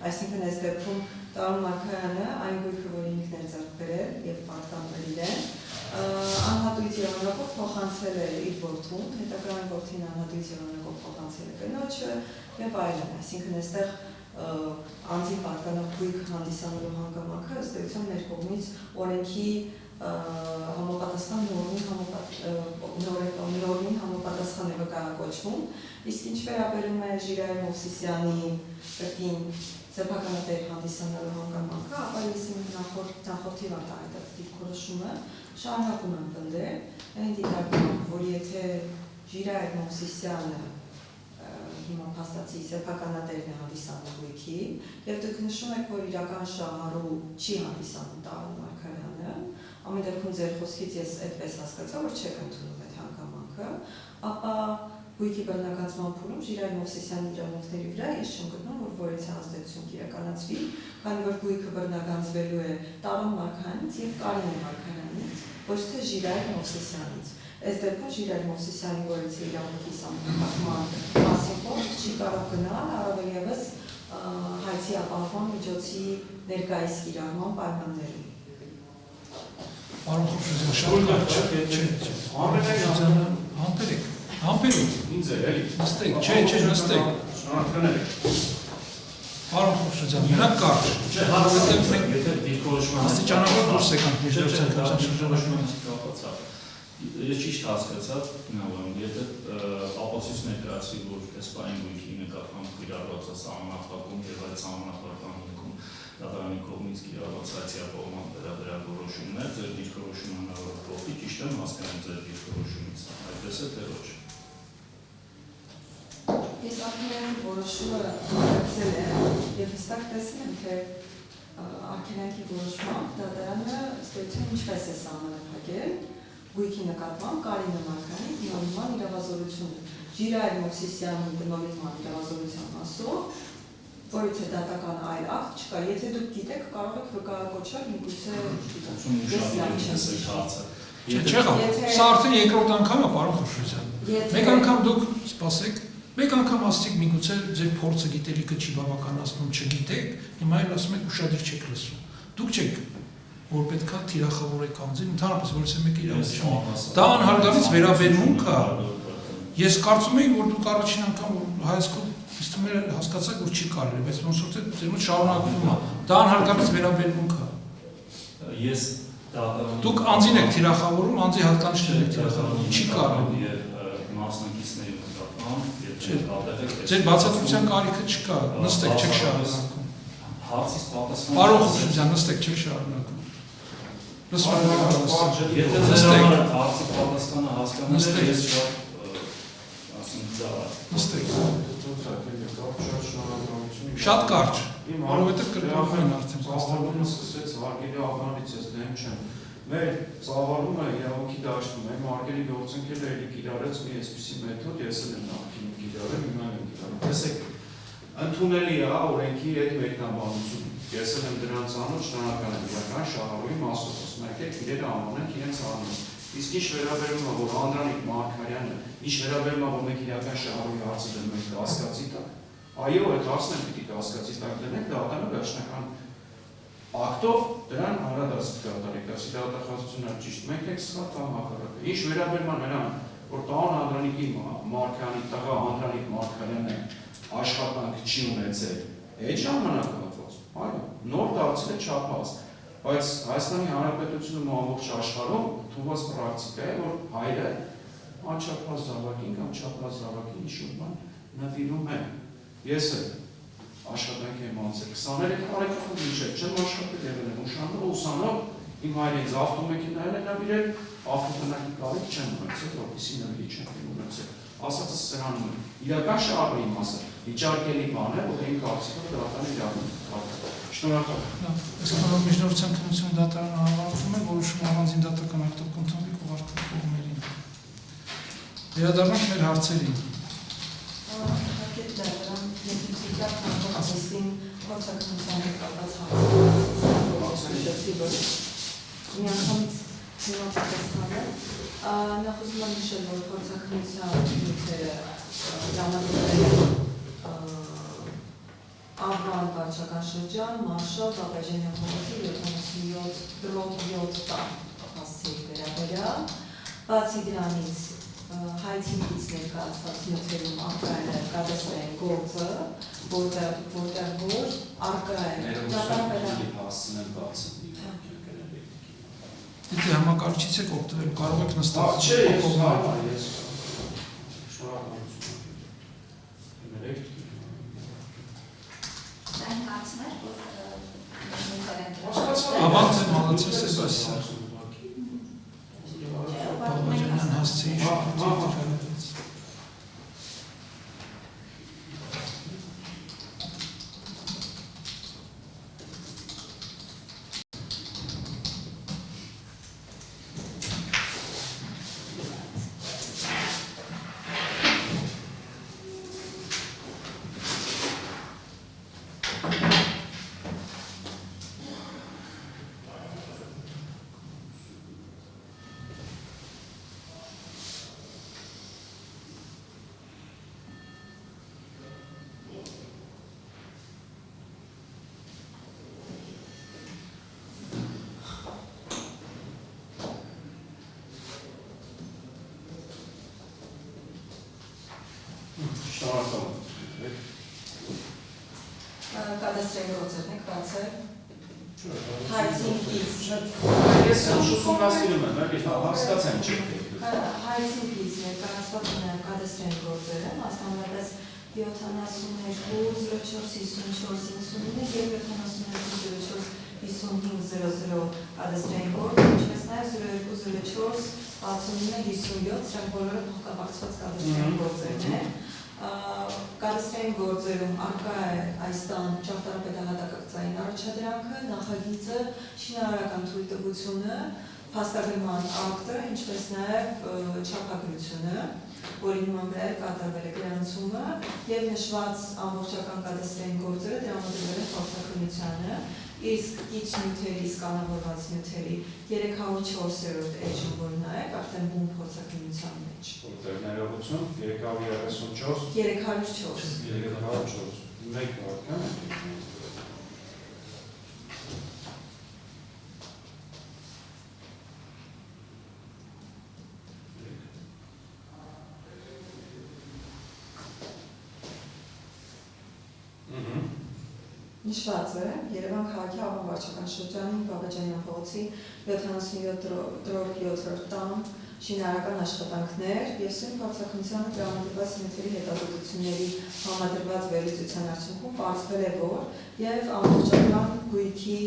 Speaker 4: Այսինքն այս դեպքում Տարոն Մարգարյանը այն գույքը, որ ինքն է ձեռք բերել եւ պատկանել իրեն, անհատույց եղանակով փոխանցել է իր որդուն, հետագայում որդին անհատույց եղանակով փոխանցել է կնոջը եւ այլն։ Այսինքն այստեղ անձի պատկանող գույք հանդիսանալու հանգամանքը ըստ էության մեր կողմից օրենքի համապատասխան նորմին համապատասխան է վկայակոչվում, իսկ ինչ վերաբերում է Ժիրայր Մովսիսյանի կրկին սեփականատեր հանդիսանալու հանգամանքը, ապա ես իմ նախորդի վարտահայտած դիրքորոշումը շարունակում եմ պնդել, այն դիտարկում, որ եթե Ժիրայր Մովսիսյանը հիմա փաստացի սեփականատերն է հանդիսանում գույքի, եւ դուք նշում եք, որ իրական շահառու չի հանդիսանում Տարոն Մարգարյանը, ամեն դեպքում ձեր խոսքից ես այդպես հասկացա, որ չեք ընդունում այդ հանգամանքը, ապա գույքի բռնականացման փուլում Ժիրայր Մովսիսյանի իրավունքների վրա ես չեմ գտնում, որ որևէ ազդեցություն կիրականացվի, քանի որ գույքը բռնականացվելու է Տարոն Մարգարյանից եւ Կարինե Մարգարյանից, ոչ թե Ժիրայր Մովսիսյանից։ Այս դեպքում Ժիրայր Մովսիսյանի որից իրավունքի սահմանման մասին խոսք չի կարող գնալ, առավել ևս հայցի ապահովման միջոցի ներկայիս կիրառման պայմաններում։
Speaker 1: Պարոն Խորշուզյան, շատ համբերեք,
Speaker 5: ինձ է, էլի։
Speaker 1: նստեք, չէ, նստեք։
Speaker 5: Շնորհակալներ։
Speaker 1: Պարոն Խորշուզյան, մենակ կարճ։
Speaker 6: Չէ, հարցը եթե դիրքորոշման
Speaker 1: աստիճանաբար դուրս եկանք
Speaker 6: Ես ճիշտ հասկացա, եթե ապացույց ներկայացվի, որ տեսպային գույքի նկատմամբ կիրառված է սահմանափակում եւ այդ սահմանափակման հիմքում դատարանի կողմից կիրառված հայցի ապահովման վերաբերյալ որոշումներ, ձեր դիրքորոշումը հնարավոր փոխի, ճիշտ եմ հասկանում ձեր դիրքորոշումից, այդպես է թե ոչ։
Speaker 4: Ես ակնհայտ որոշումը ունեցել եմ եւ հստակ տեսել եմ, թե ակնհայտի որոշմամբ դատարանը ստեցում ինչպես է սահմանափակել գույքի նկատմամբ Կարինե Մարգարյանի դիմավորման իրավազորությունը։ Ժիրայր Մովսիսյանի դիմավորման իրավազորության մասով, որից է դատական այլ ակտ չկա, եթե դուք գիտեք, կարող եք վկայակոչել միգուցե
Speaker 1: Սա արդեն երկրորդ անգամ է, պարոն Խորշուզյան։ Մեկ անգամ դուք սպասեք, մեկ անգամ ասացիք միգուցե ձեր փորձը գիտելիքը չի բավականացնում, չգիտեք, հիմա էլ ասում եք ուշադիր չեք լսում։ Դուք չեք որ պետք է թիրախավորեք անձին, ընդհանրապես որից է մեկ իրավունք։ Դա անհարգալից վերաբերմունք է։ Ես կարծում եի, որ դուք առաջին անգամ հայացքով իստում եք հասկացաք, որ չի կարելի, բայց ոնց որ թե ձեր մոտ շարունակվում է։ Դա անհարգալից վերաբերմունք է։
Speaker 6: Ես
Speaker 1: դուք անձին եք թիրախավորում, անձի հատկանիշներ եք թիրախավորում, չի կարելի։
Speaker 6: Եվ մասնակիցների նկատմամբ,
Speaker 1: Ձեր բացատրության կարիքը չկա, նստեք, չեք շարունակում։
Speaker 6: Հարցից պատասխան։
Speaker 1: Պարոն Խորշուզյան, նստեք, չեք շարունակում։
Speaker 6: Եթե ձեր հարցի պատասխանը հասկանում եք, ես շատ ասենք ծավալ։
Speaker 1: Նստեք։ Շատ կարճ, որովհետև կրկնվում են արդեն
Speaker 5: ծավալումը սկսեց հարգելի աղանից ես դեմ չեմ։ Մեր ծավալումը իրավունքի դաշտում է, հարգելի գործընկերը էլի կիրառեց մի այսպիսի մեթոդ, ես էլ եմ նախկինում կիրառել, հիմա եմ կիրառում։ Տեսեք, ընդունելի է օրենքի հետ մեկնաբանություն։ Ես էլ եմ դրանց անոց շնորհակալ եմ իրական շահառուի մասով, ասում եք իրերը անվանենք իրենց անունով։ Իսկ ինչ վերաբերում է, որ Անդրանիկ Մարգարյանը, ինչ վերաբերում է, որ մենք իրական շահառուի հարցը դնում ենք կասկածի տակ, այո, այդ հարցն են պիտի կասկածի տակ դնենք, դատանը վերջնական ակտով դրան հանրադարձ կատարեք, ասի դատախազությունը ճիշտ, մենք եք սխալ կամ հակառակը։ Ինչ վերաբերում է նրան, որ տան Անդրանիկի Մարգարյանի տղա Անդրանիկ Մարգարյանն աշխատանք չի ունեցել, այդ ժամանակահատված, այո, նոր դարձել է չափած, բայց Հայաստանի Հանրապետությունում ամբողջ աշխարհում ընդունված պրակտիկա է, որ հայրը անչափված զավակին կամ չափված զավակին ինչ-որ բան նվիրում է։ Ես էլ աշխատանքի եմ անցել 23 տարեկան մինչև չեմ աշխատել եղել եմ ուշանով, ուսանող, իմ հայրը ինձ ավտոմեքենայել է նվիրել, ավտոտնակի կարիք չեմ ունեցել, որպեսզի նվիրի չեմ ունեցել։ Ասածս սրանում եմ, իրական շահառուի մասը վիճարկելի բան է, որ այն կարծիքով դատարանի իրավունք կատարել։ Շնորհակալ եմ։
Speaker 1: Այսքանով միջնորդության քննությունը դատարանը անվանում է, որոշում առանձին դատական ակտով կընդունվի կողարկող կողմերին։ Վերադառնանք մեր հարցերին։
Speaker 4: Նախ ուզում եմ նշել, որ փորձաքննության նյութերը տրամադրվել Աբրան վարչական շրջան, Մարշալ, Բաբաջանյան փողոցի 77/7 տան հասցեի վերաբերյալ, բացի դրանից հայցիկից ներկայացված նյութերում արկա է կադաստրային գործը, որտեղ որ արկա է ճարտարապետական
Speaker 5: հասցնեն բացել։
Speaker 1: Դե համակարգիչից եք օգտվել, կարող եք նստած։
Speaker 5: Չէ, ես
Speaker 1: Ավանց եմ հալացել Սեբաստիան։ Բաբաջանյան հասցեի շարուց։
Speaker 4: կադաստրային գործերն եք բացել, հայցիկից,
Speaker 5: ես ուսումնասիրում եմ, հասկացեմ չի։
Speaker 4: հայցիկից ներկայացված կադաստրային գործերը, մասնավորապես 72-04-54-59 և 72-04-5500 կադաստրային գործը, ինչպես նաև 02-04-69-57 սրանք բոլորը փոխկապակցված կադաստրային գործերն են։ Կադաստրային գործերում արկա է այս տան ճարտարապետահատակագծային առաջադրանքը, նախագիծը, շինարարական թույլտվությունը, փաստագրման ակտը, ինչպես նաև չափագրությունը, որի հիման վրա է կատարվել է գրանցումը և նշված ամբողջական կադաստրային գործերը տրամադրվել են փորձաքննությանը, իսկ կից նյութերի, սկանավորված նյութերի 304-րդ էջում, որ նայեք, արդեն բուն փորձաքննության մեջ։
Speaker 5: Որտեղ ներողություն 334
Speaker 4: 304
Speaker 5: մեկ վարքան
Speaker 4: Նշված է Երևան քաղաքի Աղոն վարչական շրջանի Բաբաջանյան փողոցի 77-րդ տան շինարարական աշխատանքներ և սույն փորձաքննությանը տրամադրված նյութերի հետազոտությունների համադրված վերլուծության արդյունքում պարզվել է, որ և ամբողջական գույքի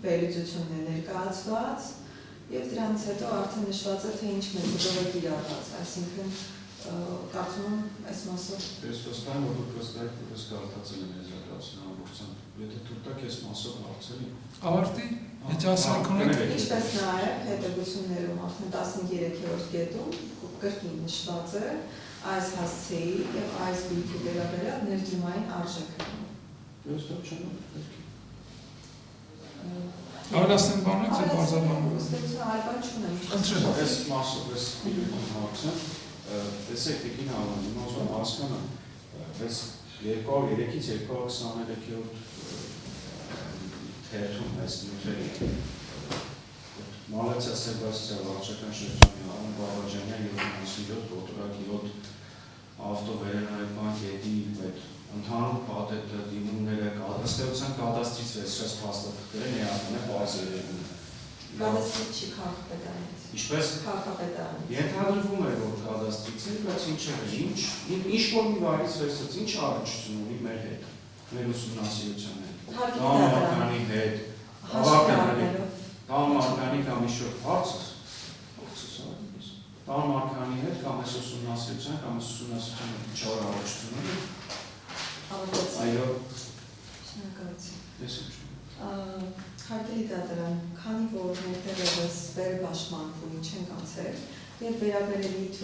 Speaker 4: վերլուծությունն է ներկայացված և դրանից հետո արդեն նշված է, թե ինչ մեթոդով է կիրառված, այսինքն կարծում եմ այս մասով։
Speaker 5: Ես վստահ եմ, որ դուք վստահ եք, որ ես կարդացել եմ եզրակացություն ամբողջությամբ, եթե թույլ տաք ես մասով հարցերի։
Speaker 1: Ավարտի, եթե ասենք ունեք։
Speaker 4: Ինչպես նաև հետագություններում արդեն 13-րդ կետում կրկին նշված է այս հասցեի և այս գույքի վերաբերյալ ներդրումային արժեքը։
Speaker 5: Ես դեռ չեմ
Speaker 1: Արագացնենք բանեք, թե բարձաբանում։
Speaker 4: Այլ բան չունեմ։
Speaker 5: Ես մասով ես հարցեմ, տեսեք տիկին Ալան, հիմա ուզում եմ հասկանամ, ես 203-ից 223-րդ թերթում այս նյութերի Մալացիա Սեբաստիա վարչական շրջանի Ալան Բաբաջանյան 77 կոտրակի ավտովերենայական կետի այդ ընդհանուր պատետը, դիմումները, ըստեյության կադաստրից վերցրած փաստաթղթերը ներառում է բարձրերում։
Speaker 4: Կադաստրից չի քաղաքապետարանից։
Speaker 5: Ինչպես
Speaker 4: քաղաքապետարանից։
Speaker 5: Ենթադրվում է, որ կադաստրից է, բայց ինչ է, ինչ որ մի վայրից վերցրած, ինչ առնչություն ունի մեր հետ, մեր ուսումնասիրության հետ, համակարգանի հետ, համակարգանի կամ ինչ-որ հարցս, համակարգանի հետ կամ այս ուսումնասիրության կամ այս ուսումնասիրության հետ ինչ-որ առնչություն ունի։ Այո։
Speaker 4: Շնորհակալություն։
Speaker 5: Ես ինչ։
Speaker 4: Հարգելի դատարան, քանի որ ներդերևս վերաբաշխման փուլի չենք անցել և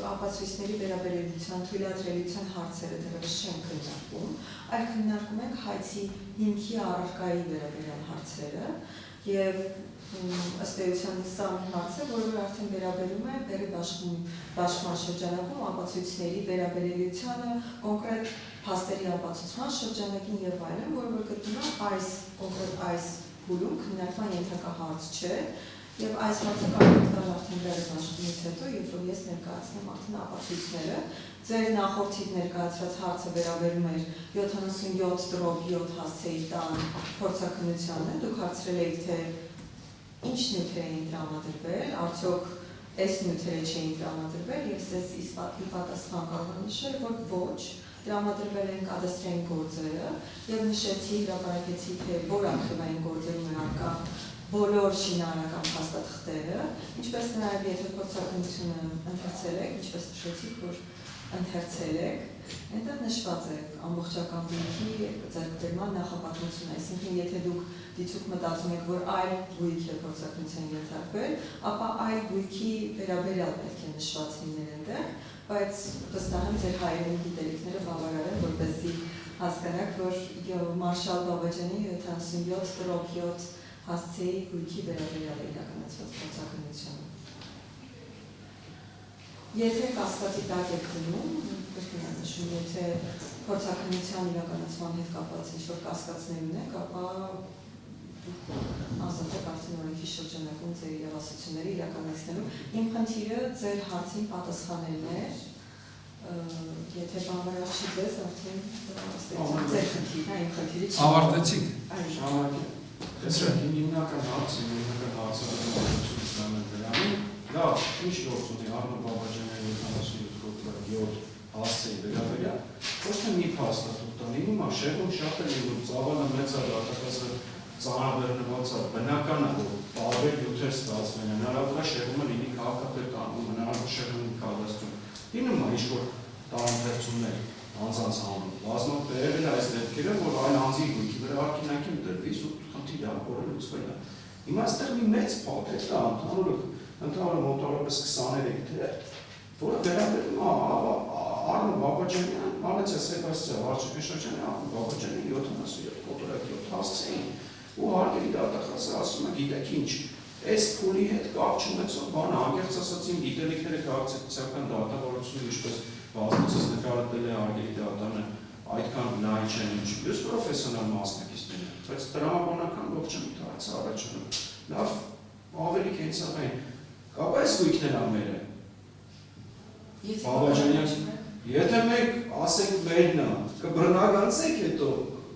Speaker 4: ապացույցների վերաբերելիության թույլատրելիության հարցերը դեռևս չենք քննարկում, այլ քննարկում ենք հայցի հիմքի առարկայի վերաբերյալ հարցերը և ըստ էության սա մի հարց է, որը արդեն վերաբերում է վերաբաշխման շրջանակում ապացույցների վերաբերելիությանը, կոնկրետ փաստերի ապացուցման շրջանակին և այլն, որը գտնում է այս փուլում քննարկման ենթակա հարց չէ Եվ այս հարցը կարող տալ արդեն վերջնաշնորհից հետո, երբ որ ես ներկայացնեմ արդեն ապացույցները, ձեր նախորդիդ ներկայացրած հարցը վերաբերում էր 77.7 հասցեի տան փորձաքննությանը, դուք հարցրել եք, թե ինչ նյութեր էին տրամադրվել, արդյոք այս նյութերը չէին տրամադրվել, եւ ես ի պատասխան կարող եմ նշել, որ ոչ, տրամադրվել են կադաստրային գործերը եւ նշեցի, հրապարակեցի, թե որ արխիվային գործերում են առկա բոլոր շինարարական փաստաթղթերը, ինչպես նաեւ եթե փորձաքննությունը ընթերցել եք, ինչպես նշեցիք, որ ընթերցել եք, այնտեղ նշված է ամբողջական բույքի ձեռքբերման նախապատմությունը, այսինքն եթե դուք դիցուք մտածում եք, որ այլ բույք է փորձաքննության ենթարկվել, ապա այլ բույքի վերաբերյալ պետք է նշված լիներ այնտեղ, բայց վստահ եմ ձեր հայերենի գիտելիքները բավարար են, որպեսզի հասկանաք, որ Մարշալ Բաբաջանի 77.7 հասցեի բույքի վերաբերյալ է իրականացված փորձաքննությունը։ Եթե կասկածի տակ եք դնում, կրկին եմ նշում, եթե փորձաքննության իրականացման հետ կապված ինչ-որ կասկածներ ունեք, ապա ազատ եք արդեն օրենքի շրջանակում ձեր իրավասությունները իրականացնելու։ Իմ խնդիրը ձեր հարցին պատասխանելն էր, եթե բանվարած չի ձեզ, արդեն ձեր խնդիրն է, իմ խնդիրը չի։
Speaker 1: Ավարտեցիք։
Speaker 5: Տեսեք, իմ հիմնական հարցը լավ, ինչ գործ ունի Արնո Բաբաջյանի 77 հասցեի վերաբերյալ, ոչ թե մի փաստաթուղթ տան, հիմա շեղում շատ է լինում, ծավալը մեծ է, դատակազը ծանրաբեռնված է, բնական է, որ տարբեր նյութեր ստացվեն, հնարավոր է շեղումը լինի քաղաքապետ անում, հնարավոր շեղումը կադաստրում, լինում է ինչ-որ տարընթերցումներ անձանց անում, բազմով բերել այս դեպքերը, որ այլ անձի գույքի վրա արգելանքի դրվի, խնդիր է, որը լուծվել է։ Հիմա այստեղ մի մեծ փաթեթ է, ընդհանուր մոտավորապես 23 թեր, որը վերաբերում է Արնո Բաբաջանյան, Մանեցիա Սեբաստիան, վարչապետ շրջանի Արնո Բաբաջյանի 77 կոտորակյոթ հասցեին, ու հարգելի դատախազը ասում է, գիտեք ինչ, այս փուլի հետ կապ չունեցող բանը, անկեղծ ասած իմ գիտելիքները քաղաքացիական դատավարությունը, ինչպես բազմիցս նկարատել է հարգելի դատանը, այդքան լայն չեն ինչ, ես պրոֆեսիոնալ մասնակիցներ եմ, բայց տրամաբանական ողջամիտ հարց առաջանում, լավ, ավելի կենցաղային, կապ այս գույքներ ամերը, Բաբաջանյան, եթե մենք ասենք մերն է, կբռնագանցեք հետո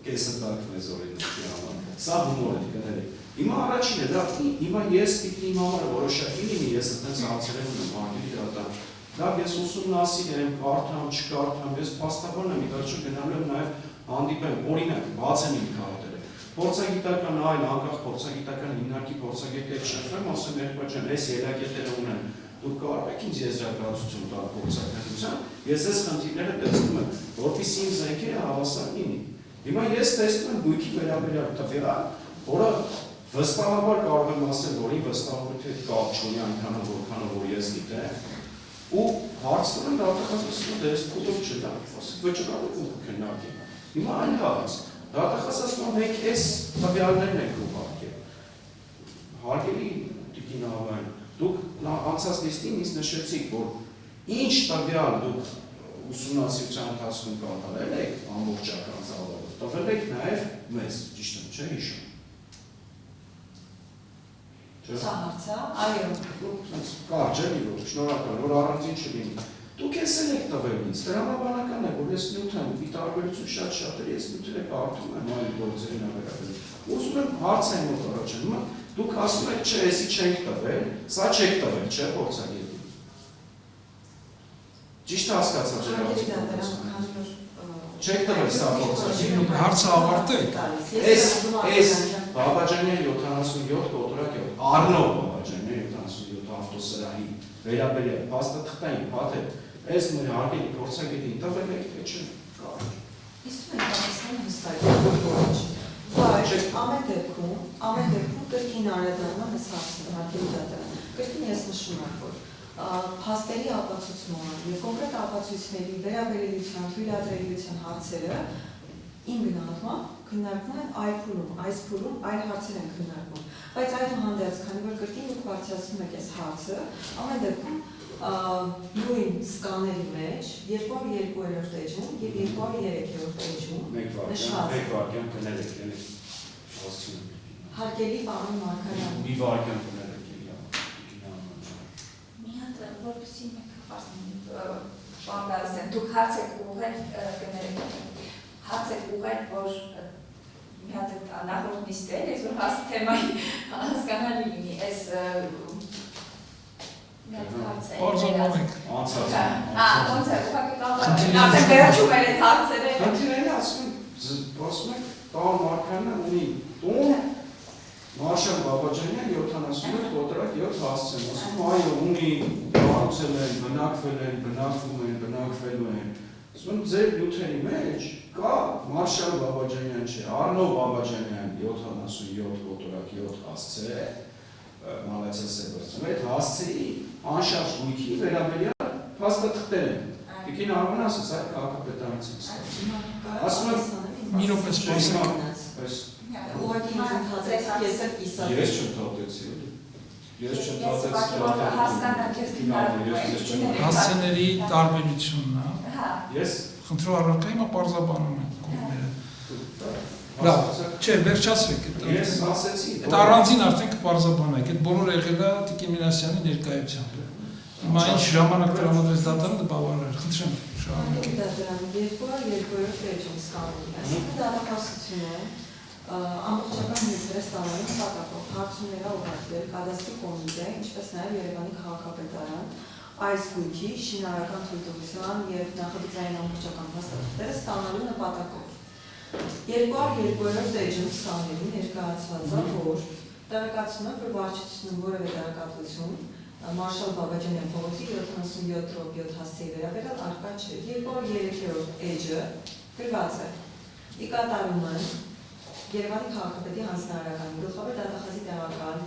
Speaker 5: կեսը տակ մեզ օրինակի համար, սա հումոր է կներեք, հիմա առաջին է, հիմա ես պիտի իմ համար որոշակի լինի, ես այդպես հարցեր եմ ունում, հարգելի դատան, լավ, ես ուսումնասիրել եմ, կարդամ, չկարդամ, ես փաստաբան եմ, իվերջո գնալու եմ նաև հանդիպեմ, օրինակ, բաց եմ իմ քարտերը, փորձագիտական այլ, անկախ փորձագիտական հիմնարկի փորձագետներ շփվեմ, ասում եմ, Երբաջան, այս ելակետերը ունեն, դուք կարող եք ինձ եզրակացություն տալ փորձագիտության, ես այս խնդիրները տեսնում եմ, որպեսզի իմ զենքերը հավասար լինի։ Հիմա ես տեսնում եմ գույքի վերաբերյալ տվյալ, որը վստահաբար կարող եմ ասել, որ իմ վստահողության հետ կապ չունի այնքանը, որքանը որ ես գիտեմ, ու հարցնում եմ դատախազը դες փոքր չտա, ասում վճռավոր ու քննարկել։ Հիմա այն հարց, դատախազը ասում է մենք այս տվյալներն ենք ուղարկել։ Հարգելի Տիկին Ավային, դուք անցած լիստին ինձ նշեցիք, որ ինչ տվյալ դուք ուսումնասիրության ընթացքում կատարել եք ամբողջական ծավալով, տվել եք նաև մեզ, ճիշտ եմ, չէ՞ հիշում։
Speaker 4: Սա հարցը, այո։
Speaker 5: Կարճ էլի, որ շնորհակալ, որ առանձին չլինի։ Դուք ես եք տվել ինձ, տրամաբանական է, որ ես նյութ եմ, ի տարբերություն շատ-շատերի ես նյութերը կարդում եմ այլ գործերին վերաբերյալ։ Ուզում եմ հարց եմ մոտ առաջանում, դուք ասում եք, չէ, էսի չենք տվել, սա չեք տվել, չէ, փորձագետին։ Ճիշտ հասկացա ջեր չեք տվել սա փորձագետին։
Speaker 1: Հարցը ավարտեք։
Speaker 5: Այս Բաբաջանյան 77 կոտորակյոթ, Արնո Բաբաջանյան 77 ավտոսրահի վերաբերյալ փաստաթղթային փաթեթ, այս մեր հարգելի փորձագետին տվել եք, թե չէ։
Speaker 4: Իսկ մենք պատասխանը հստակ է, ոչ։ Բայց ամեն դեպքում կրկին անդրադառնամ այս հարցին, հարգելի դատարան։ Կրկին ես նշում եմ, որ փաստերի ապացուցման եւ կոնկրետ ապացույցների վերաբերելիության, թույլատրելիության հարցերը իմ գնահատմամբ քննարկվում են այլ փուլում, այս փուլում այլ հարցեր են քննարկվում։ Բայց այդուհանդերձ, քանի որ կրկին դուք բարձրացնում եք այս հարցը, ամեն դեպքում նույն սկաների մեջ 202-րդ էջում եւ 203-րդ էջում նշված
Speaker 5: Մեկ վարքյան կներեք,
Speaker 4: հարգելի պարոն Մարգարյան,
Speaker 5: մի վարքյան կներեք,
Speaker 7: Պարոն դուք հարց եք ուղղել որ մի հատ նախորդ նիստել, ես որ հաս թեմայի հասկանալի լինի, ես
Speaker 1: Պարզաբանեք։
Speaker 7: ոնց է, ուղղակի կարող վերջում էր այդ հարցերը։
Speaker 5: Խնդիրները ասում եք, Պարոն Մարկարյանը ունի տուն, Մարշալ Բաբաջանյան 70 կոտրակ 7 հասցեն, ասում այո, ունի կառուցել են, բնակվելու են, ասում ձեր նյութերի մեջ կա Մարշալ Բաբաջանյան չէ, Արնով Բաբաջանյան 77 կոտրակ 7 հասցե, մալացել սեբրծում, այդ հասցեի անշարժ գույքի վերաբերյալ փաստաթղթեր են, տիկին Արմեն ասես այդ քաղաքապետարանցին ստացում, ասում եմ,
Speaker 1: մի րոպե սպասեք։
Speaker 4: Ուղղակի ընդհանրապես ես էլ կիսա։
Speaker 5: Ես չընդհատեցի, ես
Speaker 1: Հասցեների տարբերությունն է։
Speaker 5: Ես
Speaker 1: Խնդրու առարկա հիմա պարզաբանում են կողմերը։ Լավ, չէ, վերջացրեք այդ։
Speaker 5: Ես ասեցի։
Speaker 1: Այդ առանձին արդեն կպարզաբանեք, այդ բոլորը եղել է Տիկին Մինասյանի ներկայությամբ։ Հիմա ինչ ժամանակ տրամադրեց դատարանը բավարար, խնդրեմ, շարունակեք։
Speaker 4: Երկրորդ էջում ստանում։ Այսինքն դատապարտությունը ամբողջական նյութերը ստանալու նպատակով հարցումները ուղարկել կադաստրի կոմիտե, ինչպես նաև Երևանի քաղաքապետարան այս գույքի շինարարական թույլտվության և նախագծային ամբողջական փաստաթղթերը ստանալու նպատակով։ 202-րդ էջում ստանալու ներկայացված է, որ տեղեկացնում է, որ վարչությունում որևէ տեղեկատվություն Մարշալ Բաբաջանյան փողոցի 77/7 հասցեի վերաբերյալ առկա չէ։ 203-րդ էջը գրված է. ի կատարումն Երևանի քաղաքապետի հանձնարարականի գլխավոր դատախազի տեղակալ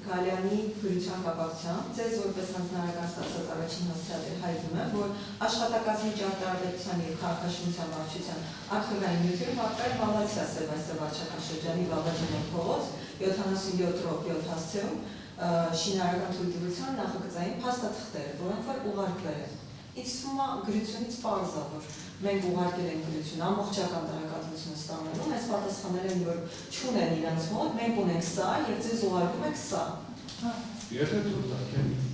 Speaker 4: Գալյանի գրության կապակցությամբ ձեզ որպես հանձնարարական ստացած առաջին հասցեատեր հայտնում եմ, որ աշխատակազմի ճարտարապետության և քաղաքաշինության վարչության արխիվային նյութերում ապրել Մալացիա Սևաստիա վարչական շրջանի Բաբաջանյան փողոց 77/7 հասցեում շինարարական թույլտվության նախագծային փաստաթղթեր, որոնք որ ուղարկվել են։ Ինձ թվում է գրությունից պարզ է, որ մենք ուղարկել ենք գրություն ամբողջական տեղեկատվությունը ստանալու, այս պատասխանել են, որ չունեն իրենց մոտ, մենք ունենք սա և ձեզ ուղարկում ենք սա։
Speaker 5: Եթե դուք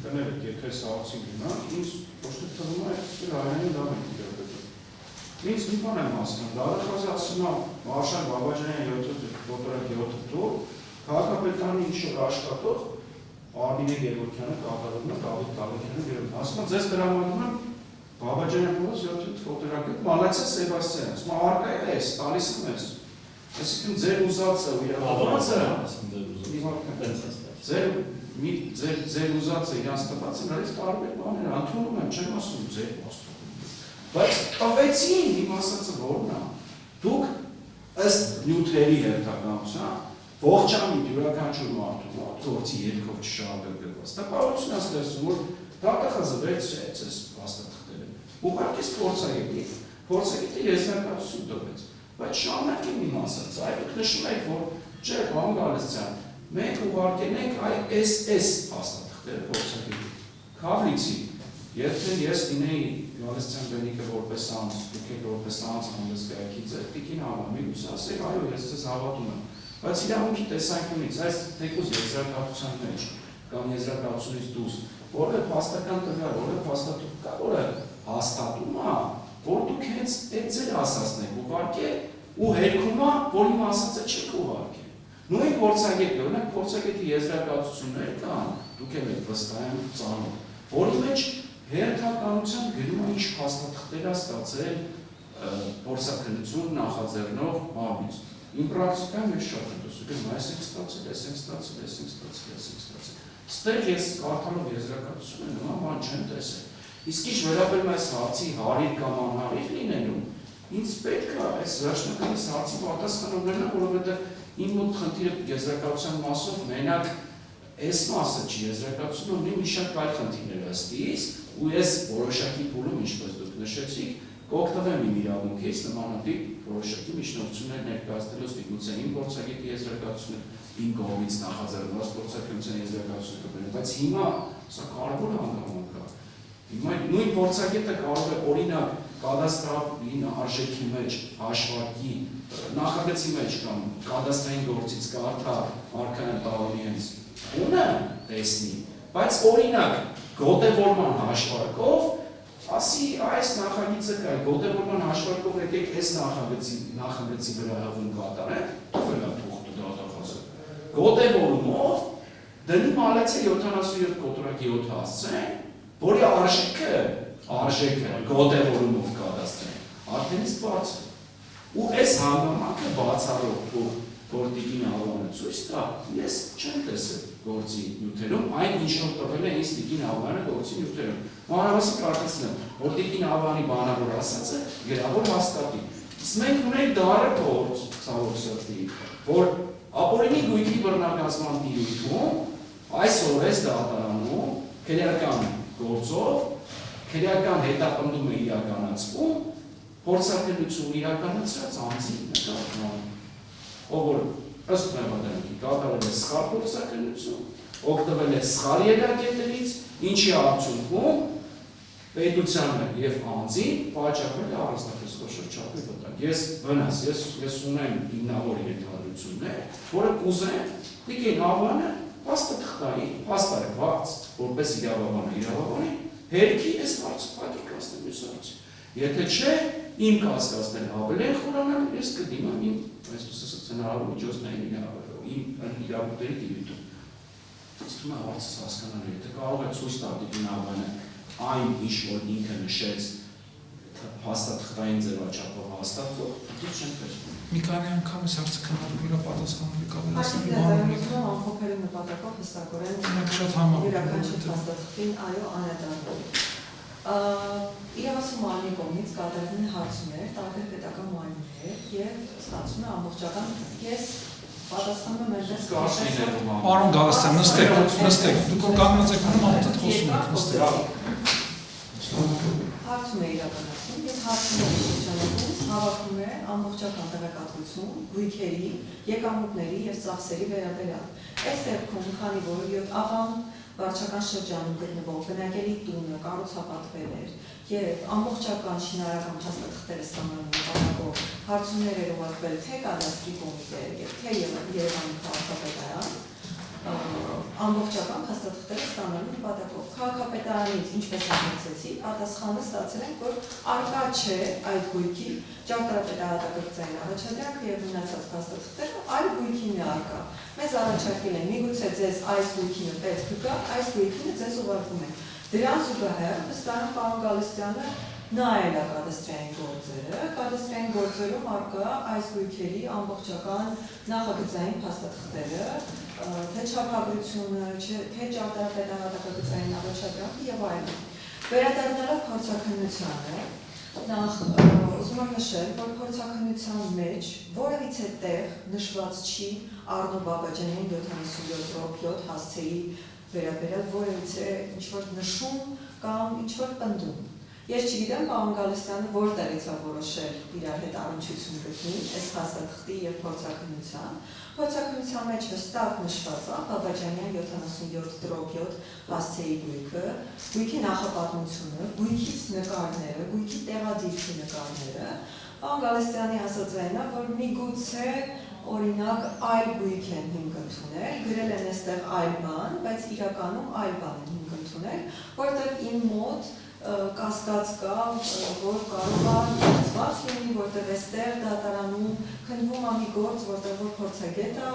Speaker 5: կներեք, եթե սա ացի գնա, ինձ ոչ թե թվում է Սուրայանի լավ ենք իրապետում։ Ինձ մի բան եմ հասկանում, դատախազը ասում է Մարշալ Բաբաջանյան 7 տուր, քաղաքապետարանի ինչ-որ աշխատող Արմինե Գևորգյանը կատարում է, Դավիթ Գալոյանը գրում։ Ասում եմ, ձեզ տրամադրում եմ Բաբաջանյան փողոց 7 ֆոտոգրաֆիա, Մալացիա Սեբաստիան, ասում եմ, արկա է էս, տալիս եմ ես։ Այսինքն ձեր ուզածը ու իրականացը, ձեր ուզածը իրանց տվածը, նրից տարբեր բաներ, ընդունում եմ, չեմ ասում ձեր աստուղում։ Բայց տվեցին, իմ ասածը որն է, դուք ըստ նյութերի հերթականության, ողջամիտ յուրաքանչյուր մարդու մոտ, գործի երկով չշահագրգռված, տպավորություն ստեղծում, որ դատախազը վերցրեց այս փաստաթղթերը, ուղարկեց փորձագետի եզրակացություն տվեց, բայց շարունակեմ իմ ասածը, այլ դուք նշում եք, որ չէ, պարոն Գալստյան, մենք ուղարկել ենք այս փաստաթղթերը փորձագետի, Քավլիցի, եթե ես լինեի Գալստյան Բենիկը որպես անձ, դուք եք որպես անձ համեզգայքի ձեր, տիկին Ալամի ուսը ասեք, այո, ես ձեզ հավատում եմ, բայց իրավունքի տեսանկյունից, այս թեկուզ եզրակացության մեջ կամ եզրակացությունից դուրս, որը փաստական տվյալ, որը փաստաթուղթ կա, որը հաստատում է, որ դուք հենց այդ ձեր ասածն եք ուղարկել ու հերքում է, որ իմ ասածը չեք ուղարկել։ Նույն փորձագետի, օրինակ փորձագետի եզրակացություններ կան, դուք եք վստահ եմ ծանոթ, որի մեջ հերթականության գրում է ինչ փաստաթղթեր է ստացել փորձաքննություն նախաձեռնող մարմինից։ Իմ պրակտիկայում ես շատ եմ տեսնում, այս ենք ստացել, այս ենք ստացել, այս ենք ստացել, այս ենք ստացել։ Ստեղ ես կարդալով եզրակացությունը նման բան չեմ տեսել։ Իսկ ինչ վերաբերում այս հարցի հարիր կամ անհարիր լինելու, ինձ պետք է այս վերջնական հարցի պատասխան ունենա, որովհետև իմ մոտ խնդիրը եզրակացության մասով մենակ այս մասը չի, եզրակացությունը ունի մի շատ այլ խնդիրներ ըստ իս, ու ես որոշակի փուլում, ինչպես դուք նշեցիք, կօգտվեմ իմ իրավունքից նմանատիպ որոշակի միջնորդություններ ներկայացնելով գուցե իմ փորձագետի եզրակացությունը, իմ կողմից նախաձեռնված փորձաքննության եզրակացությունը կբերեմ, բայց հիմա սա կարևոր հանգամանք է։ Հիմա նույն փորձագետը կարող է օրինակ կադաստրային արժեքի մեջ հաշվարկի նախագծի մեջ կամ կադաստրային գործից կարդա Մարկարյան Պարոնյանց ունը տեսնի, բայց օրինակ գոտևորման հաշվարկով ասի այս նախագիծը կա, գոտևորման հաշվարկով եկեք այս նախագծի վրա հավուն կատարեն, թողել է թուղթը դատախազը։ Գոտևորումով դնի մալեցը 77 կոտրակի 7 հասցեն, որի արժեքը գոտևորումով կադաստրեն, արդեն իսկ բարձր։ Ու այս հանգամանքը բացառող գործիկին ավանը ցույց տա, ես չեմ տեսել գործի նյութերում, այն ինչ որ տվել է ինձ Տիկին Ավանը գործի նյութերում։ Մանավանդ կարծեցնեմ, որ Տիկին Ավանի բանավոր ասածը գրավոր հաստատի։ Իսկ մենք ունենք դարը փորձ, ցավոք սրտի, որ ապօրինի գույքի բռնակացման տիրույթում այսօր այս դատարանում քրեական գործով քրեական հետապնդում է իրականացվում փորձարկելություն իրականացրած անձի նկատմամբ, ով որ ըստ մեղադրանքի կատարել է սխալ փորձարկելություն, օգտվել է սխալ ելակետերից, ինչի արդյունքում պետությանը եւ անձին պատճառել է առանձնապես խոշորչափի վտանգ։ Ես ունեմ հիմնավոր ենթադրություններ, որը կուզեն Տիկին Ավանը հաստատի, հաստատված, որպես իրավաբանի, հերքի այս հարցը կասնեմ մյուս հարցի։ Եթե չէ, իմ կասկածներ ավելի են խորանալ, ես կդիմամ իմ, այսպես ասած, հնարավոր միջոցներին իմ իրավունքների տիրույթում։ Ինձ թվում է հարցս հասկանալի, եթե կարող է ցույց տալ Տիկին Ավանը այն ինչ որ ինքը նշեց հաստատային ձևաչափով հաստատվող, դուք չենք տեսնում։
Speaker 1: Մի քանի անգամ այս հարցը քննարկվել է պատասխանատու կազմակերպության
Speaker 4: Արդյունքում ամփոփելու նպատակով հստակորեն
Speaker 1: շատ համառ
Speaker 4: յուրաքանչյուր հաստատվին այո անհետարվելու։ Իրավասու մարմնի կողմից կատարվում է հարցումներ, տարբեր պետական մարմիններ եւ ստացվում է ամբողջական ես պատասխանում եմ այնպես
Speaker 1: Պարոն Գալստյան, նստեք, դուք կանգնած եք մնում ամոթ խոսում եք, նստեք։
Speaker 4: Հարցում է իրականացնում, ես հարցումների շրջանակում հավաքում է ամբողջական տեղեկատվություն, գույքերի, եկամուտների եւ ծախսերի վերաբերյալ։ Այս դեպքում, քանի որ աղան վարչական շրջանում գտնվող բնակելի տունը կառուցապատվել էր եւ ամբողջական շինարարական փաստաթղթերը ստանալու նպատակով հարցումներ էր ուղարկվել թե կադաստրի կոմիտե եւ թե Երևանի քաղաքապետարան, ամբողջական փաստաթղթերը ստանալու նպատակով քաղաքապետարանից ինչպես ասացի, պատասխանը ստացել ենք, որ արկա չէ այդ գույքի ճարտարապետարատագործային առաջադրանքը եւ մնացած փաստաթղթերը այլ գույքին է արկա։ Մեզ առաջարկել են, միգուցե ձեզ այս գույքինը պետք կգա, այս գույքինը ձեզ ուղարկում են։ Դրան զուգահեռ վստահ պարոն Գալստյանը նայել է կադաստրային գործերը, կադաստրային գործերում արկա այս գույքերի ամբողջական նախագծային փաստաթղթերը, թե չափագրությունը, թե ճարտարապետարատագործային առաջադրանքը եւ այլն։ Վերադառնալով փորձաքննությանը, նախ ուզում եմ նշել, որ փորձաքննության մեջ որևիցե տեղ նշված չի Արնո Բաբաջանյանի 77/7 հասցեի վերաբերյալ որևիցե ինչ-որ նշում կամ ինչ-որ պնդում։ Ես չգիտեմ, պարոն Գալստյանը որտեղից է որոշել իրար հետ առնչություն գտնի այս փաստաթղթի եւ փորձաքննության։ Փորձաքննության մեջ հստակ նշված է Բաբաջանյան 77/7 հասցեի գույքը, գույքի նախապատմությունը, գույքից նկարները, գույքի տեղադիրքի նկարները։ Պարոն Գալստյանի ասածն է, որ միգուցե օրինակ այլ գույք են հիմք ընդունել, գրել են այստեղ այլ բան, բայց իրականում այլ բան են հիմք ընդունել, որտեղ իմ մոտ կասկած կա, որ կարող է ստացված լինի, որտեղ այստեղ դատարանում քննվում է մի գործ, որտեղ որ փորձագետ է,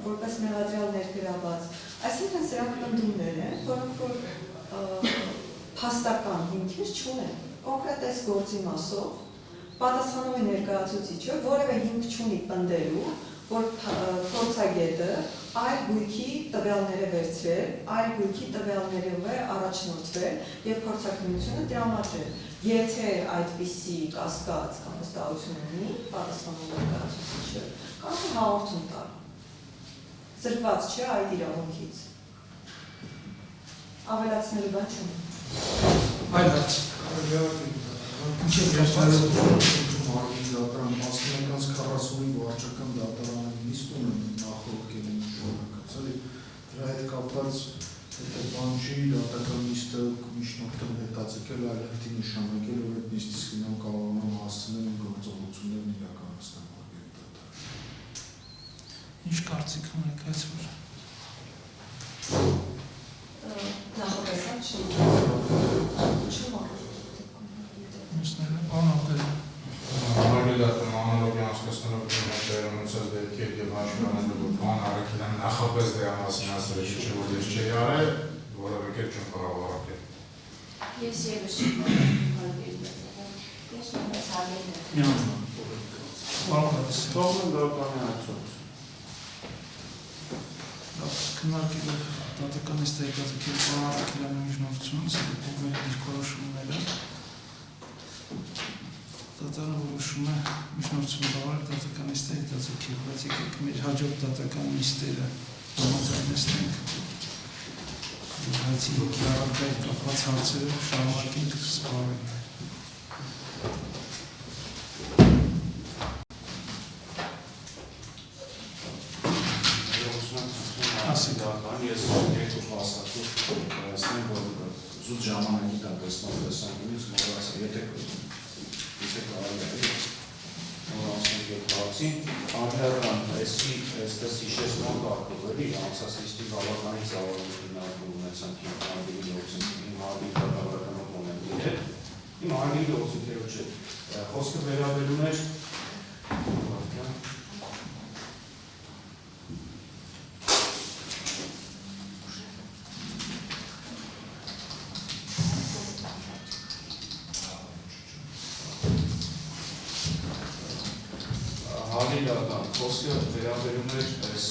Speaker 4: որպես մեղադրյալ ներգրաված։ Այսինքն սրանք պնդումներ են, որոնք որ փաստական հիմքեր չունեն։ Կոնկրետ այս գործի մասով պատասխանող է ներկայացուցիչը, որևէ հիմք չունի պնդելու, որ փորձագետը այլ գույքի տվյալներ է վերցրել, այլ գույքի տվյալներով է առաջնորդվել եւ փորձաքննությունը տրամադրել։ Եթե այդպիսի կասկած կամ վստահություն ունի, պատասխանող ներկայացուցիչը կարող է հաղորդում տալ։ Զրկված չէ այդ իրավունքից։ Ավելացնելու բան չունի։
Speaker 1: Այլ հարց։
Speaker 3: Դատարան 11-45 վարչական դատարանը նիստ ունեն նախորդին շարունակած, էլի դրա հետ կապված հետո բան չի, դատական նիստը միջնորդը հետաձգել, այլ հետի նշանակել, որ այդ նիստից գնամ կարողանամ հասցնել իմ գործողություններն իրականացնել արգելի դատարան։
Speaker 1: Ինչ կարծիք ունեք այս որ։
Speaker 4: Նախորդասան չի։
Speaker 3: կառավարակել։
Speaker 8: Ես ևս չկարողացի։
Speaker 7: Ես ունես հավելել։
Speaker 5: Թողնեմ դրական այցոց։
Speaker 1: Քննարկելով դատական ստեղծագործի պարագայում միջնորդությունից կողմերի դիրքորոշումները դատարանը որոշում է միջնորդությունը բավարար դատական ստեղծագործի, բայց եկեք մեր հաջորդ դատական նիստերը համաձայնեցնենք հայցի կիրառակայից կապված հարցերը շարունակենք սպառել։
Speaker 5: Ես երկու փաստաթուղթ կայացնեմ, որ զուտ ժամանակի տնտեսական տեսանկյունից մոռացա, եթե կարելի է մոռացնել երկարացին, անդրադառնալ այսպես հիշեցման կարգովելի անցած նիստի բավականին ծավալուն քննարկում ունեցանք հիմնադրամի գործընկերների հարգի կառավարական օգնումների հետ։ Իմ հարգի գործընկերոջ հետ խոսքը վերաբերում էր խոսքը վերաբերում էր այս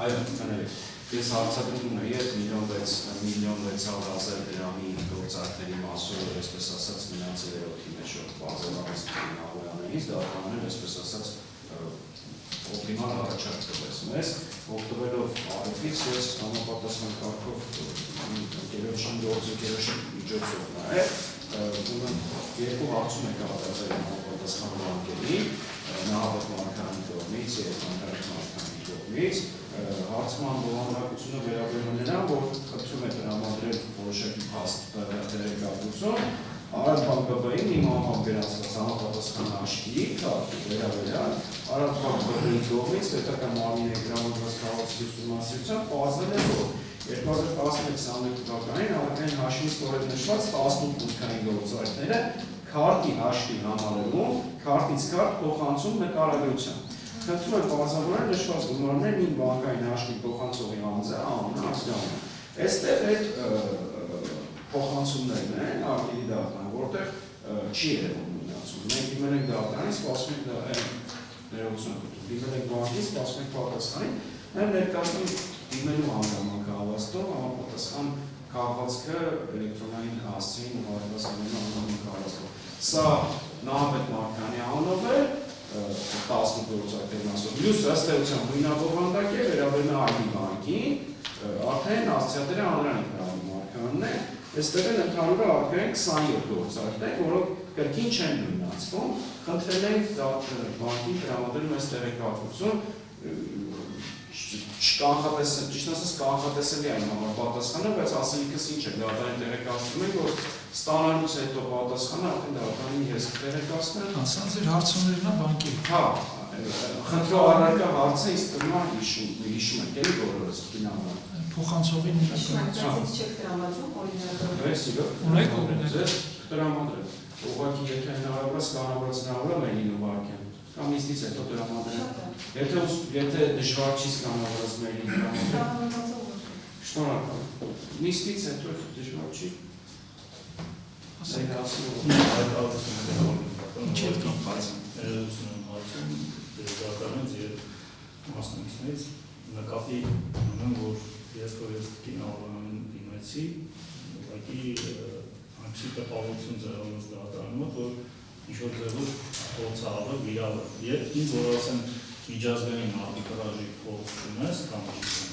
Speaker 5: այո, ես հարցադրում եի այդ միլիոն 600,000 դրամի գործարքների մասով, այսպես ասած, մնացել էր օդի մեջ բազալավից նավոյաններից, դատարաններ, այսպես ասած, օպտիմալ առաջարկ տվեց մեզ, օգտվելով արևից ես համապատասխան կարգով ընկերոջին գործընկերոջի միջոցով նաև երկու հարցում եք արտադրել համապատասխան բանկերի, Նահավատ Մարգարյանի կողմից և Անդրանիկ Մարգարյանի կողմից, հարցման բովանդակությունը վերաբերում է նրան, որ խնդրում է տրամադրել որոշակի փաստ տեղեկատվություն, Արադ բանկաբային իմ համապատասխան համապատասխան հաշվի կարգի վերաբերյալ Արադ բանկաբայի կողմից պետական մարմինի գրամատված քաղաքացիության ուսումնասիրության պարզվել է, որ 2011-22 թվականին համակարգային հաշվի ստորև նշված 18 բանկային գործարքները քարտի հաշվի համարելու, քարտից քարտ փոխանցում նկարագրությամբ։ Խնդրում եմ պարզավորել նշված գումարներն իմ բանկային հաշվի փոխանցողի անձը անունը ազգանունը։ Այստեղ այդ փոխանցումներն են արգելի դատարան, որտեղ չի երևում մնացում։ Մենք դիմել ենք դատարանին, սպասում ենք ներողություն, դիմել ենք բանկից, սպասում ենք պատասխանին, նաև ներկայացնում դիմելու հանգամանքահավաստով համապատասխան քաղվածքը էլեկտրոնային հասցեին ուղարկվածքային հանգամանքահավաստով։ Սա Նահավատ Մարգարյանի անունով է 18 գործարքների մասով։ Մյուս ըստ էության բնավորվանդակ է վերաբերում է այլ բանկին, արդեն ասոցիատորը Անդրանիկ Մարգարյանն է։ Այստեղ են ընդհանուր արկային 27 գործարքներ, որոնք կրկին չեն նույնացվում, խնդրել ենք բանկին տրամադրել մեզ տեղեկատվություն, ճիշտ ասած կանխատեսելի այն համապատասխանը, բայց ասելիքս ինչ է, դատարանին տեղեկացնում ենք, որ ստանալուց հետո պատասխանը արդեն դատարանին ես կտեղեկացնեմ։
Speaker 1: Ասած էր հարցումներն է բանկի։
Speaker 5: Հա, խնդրո առարկա հարցը ինձ թվում է հիշում եք, էլի բոլորս կինանալ։
Speaker 1: Փոխանցողին
Speaker 4: Շնորհակալություն չեք տրամադրում օրինակ։
Speaker 1: ունեք օրինակ։
Speaker 5: Ձեզ տրամադրել։ Ուղղակի եթե հնարավորս կանավորած հնարավոր է ինը վարկեն։ Կամ իստից հետո տրամադրել։ Եթե դժվար չի կանավորած մերին տրամադրել։ Շնորհակալ։ Նիստից հետո դժվար չի։ Ասենք ասում
Speaker 1: Ինչ է կապված։
Speaker 6: Ներողություն հարցում դերակատարից եւ մասնակիցներից նկատի ունեմ, որ ես կինավանին դիմեցի, ուղղակի այնպիսի տպավորություն ձեռնոց դատարանի մոտ, որ ինչ-որ ձևով փորձառը վիրավոր։ Եվ ինձ որ ասեն միջազգային արբիտրաժի փորձ ունես, կամ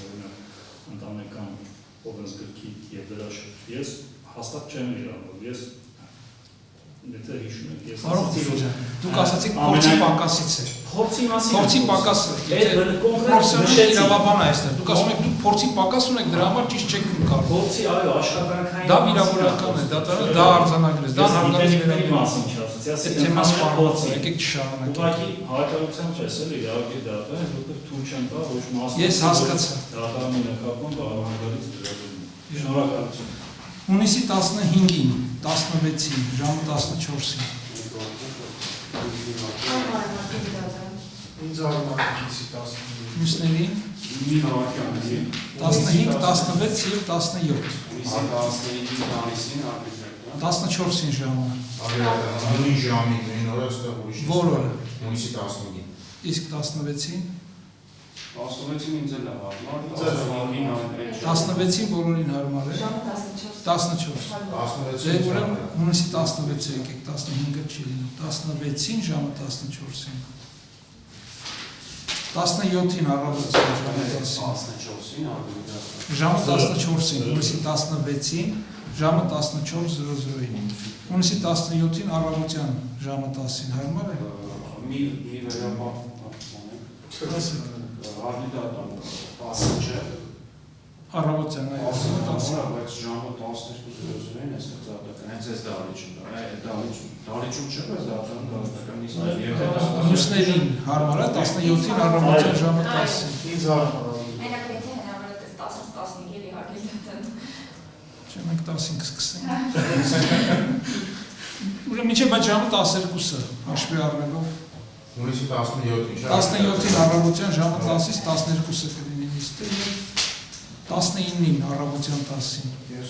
Speaker 6: օրինակ ընտանեկան օրենսգրքի եւ դրա ես հաստատ չեմ վիրավոր։ Ես եթե հիշում եք, ես
Speaker 1: Պարոն Տիրոջան, դուք ասացիք փորձի պակասից է։
Speaker 6: Փորձի մասին
Speaker 1: Փորձի պակաս պրոֆեսիոնալ իրավաբան է այստեղ։ Դուք ասում եք դուք փորձի պակաս ունեք, դրա համար ճիշտ չեք կարող։
Speaker 6: Փորձի, այո, աշխատանքային
Speaker 1: Դա վիրավորական է, դատարանը դա արձանագրեց, դա հարգանքի
Speaker 6: վերաբերյալ մասին չասացի, ասի
Speaker 1: թեմա սպառողը, եկեք չշարունակենք։
Speaker 6: ուղղակի հայտարարությամբ չես էլի իհարկե դատարանը, որտեղ թույլ չեն տա ոչ մասնակից։
Speaker 1: Ես հասկացա։
Speaker 6: Դատարանի նկատմամբ առհանգարից վերաբերում։ Շնորհակալություն։
Speaker 1: Հունիսի 15-ին 16-ին, ժամը 14-ին։
Speaker 3: Ինձ արմատիցի 15։
Speaker 1: Մյուսներին
Speaker 5: մի հավաքյանցի
Speaker 1: 15, 16 և 17։
Speaker 5: հունիսի 15-ին տանիսին արդյունք
Speaker 1: 14-ին ժամը։
Speaker 3: Նույն ժամին, նույն օրը ստեղ ուրիշ։
Speaker 1: Որ օրը։
Speaker 3: Հունիսի 15-ին։
Speaker 1: Իսկ 16-ին։
Speaker 5: 16-ին ինձ էլ հավաքման
Speaker 1: 16-ին բոլորին հարմար է։
Speaker 4: Ժամը 14։
Speaker 1: 14։ Դե ուրեմն հունիսի 16-ը եկեք, 15-ը չի լինում։ 16-ին ժամը 14-ին։ 17-ին առավոտյան ժամը 10-ին։
Speaker 5: 14-ին
Speaker 1: Ժամը 14-ին, հունիսի 16-ին, ժամը 14:00-ին։ Հունիսի 17-ին առավոտյան ժամը 10-ին հարմար է։
Speaker 5: մի վերաբար արդյունքն 10 չէ։
Speaker 1: Առավոտյան այո, 10-ին։
Speaker 5: Բայց ժամը 12:00-ին է ստեղծական, հենց այս դարիճում չէ, բայց դարձան
Speaker 1: Մյուսներին հարմար է 17-ին առավոտյան ժամը 10-ին։
Speaker 3: Ինձ արմատ։
Speaker 7: Մենակ եթե հնարավոր է 10-15 էլ իհարկե դատան։
Speaker 1: Չէ, մենք 10-ին կսկսենք։ Ուրեմն մինչև այդ ժամը 12-ը հաշվի առնելով
Speaker 3: Հունիսի 17-ին։
Speaker 1: 17-ին առավոտյան ժամը 10-ից 12-ը կլինի նիստը և 19-ին առավոտյան 10-ին։
Speaker 6: Ես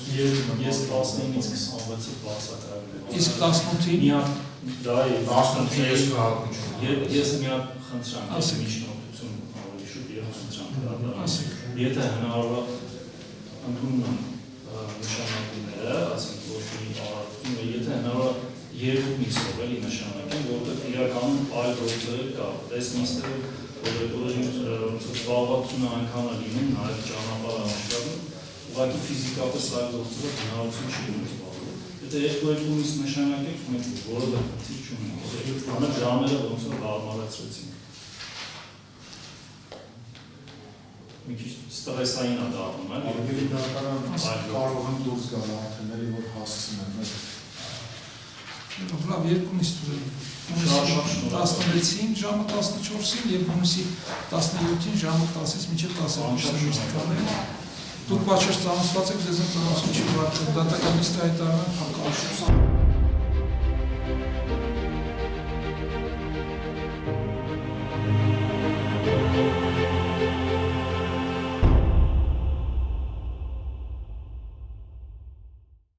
Speaker 6: 19-ից 26-ը բացակայել եմ։
Speaker 1: Իսկ 18-ին
Speaker 6: Դա է
Speaker 3: 18-ին ես քաղաքում չեմ։
Speaker 6: Ես մի հատ խնդրանք
Speaker 1: Ասեք։
Speaker 6: միջնորդություն ավելի շուտ եւ խնդրանք
Speaker 1: ասեք։
Speaker 6: Եթե հնարավոր ընդունում եմ նշանակումները, ասենք ոչ մի առարկություն, եթե հնարավոր երկու նիստով էլի նշանակեն, որտեղ իրականում այլ գործեր կա, այս նիստը զբաղվածությունը այնքան է լինում, նաև ճանապարհը անցնում, ուղղակի ֆիզիկապես այլ գործերը հնարավորություն չի լինում զբաղվել։ Եթե երկու նիստ նշանակենք, մենք որևէ խնդիր չունենք, բանը ժամերը ոնց որ հարմարացրեցինք։ Մի քիչ ստրեսային է դառնում,
Speaker 3: Ավելի բնական կարող են դուրս գալ արդյունքների, որ հասցնեն։
Speaker 1: Լավ, երկու նիստ ունենք։ 16-ին ժամը 14-ին և հունիսի 17-ին ժամը 10-ից մինչև 12-ը նիստ կանենք։ Դուք պատշաճ ծանոթացեք, ձեզ ծանոթություն չի վարդել, դատական նիստը հայտարարան հակառակ։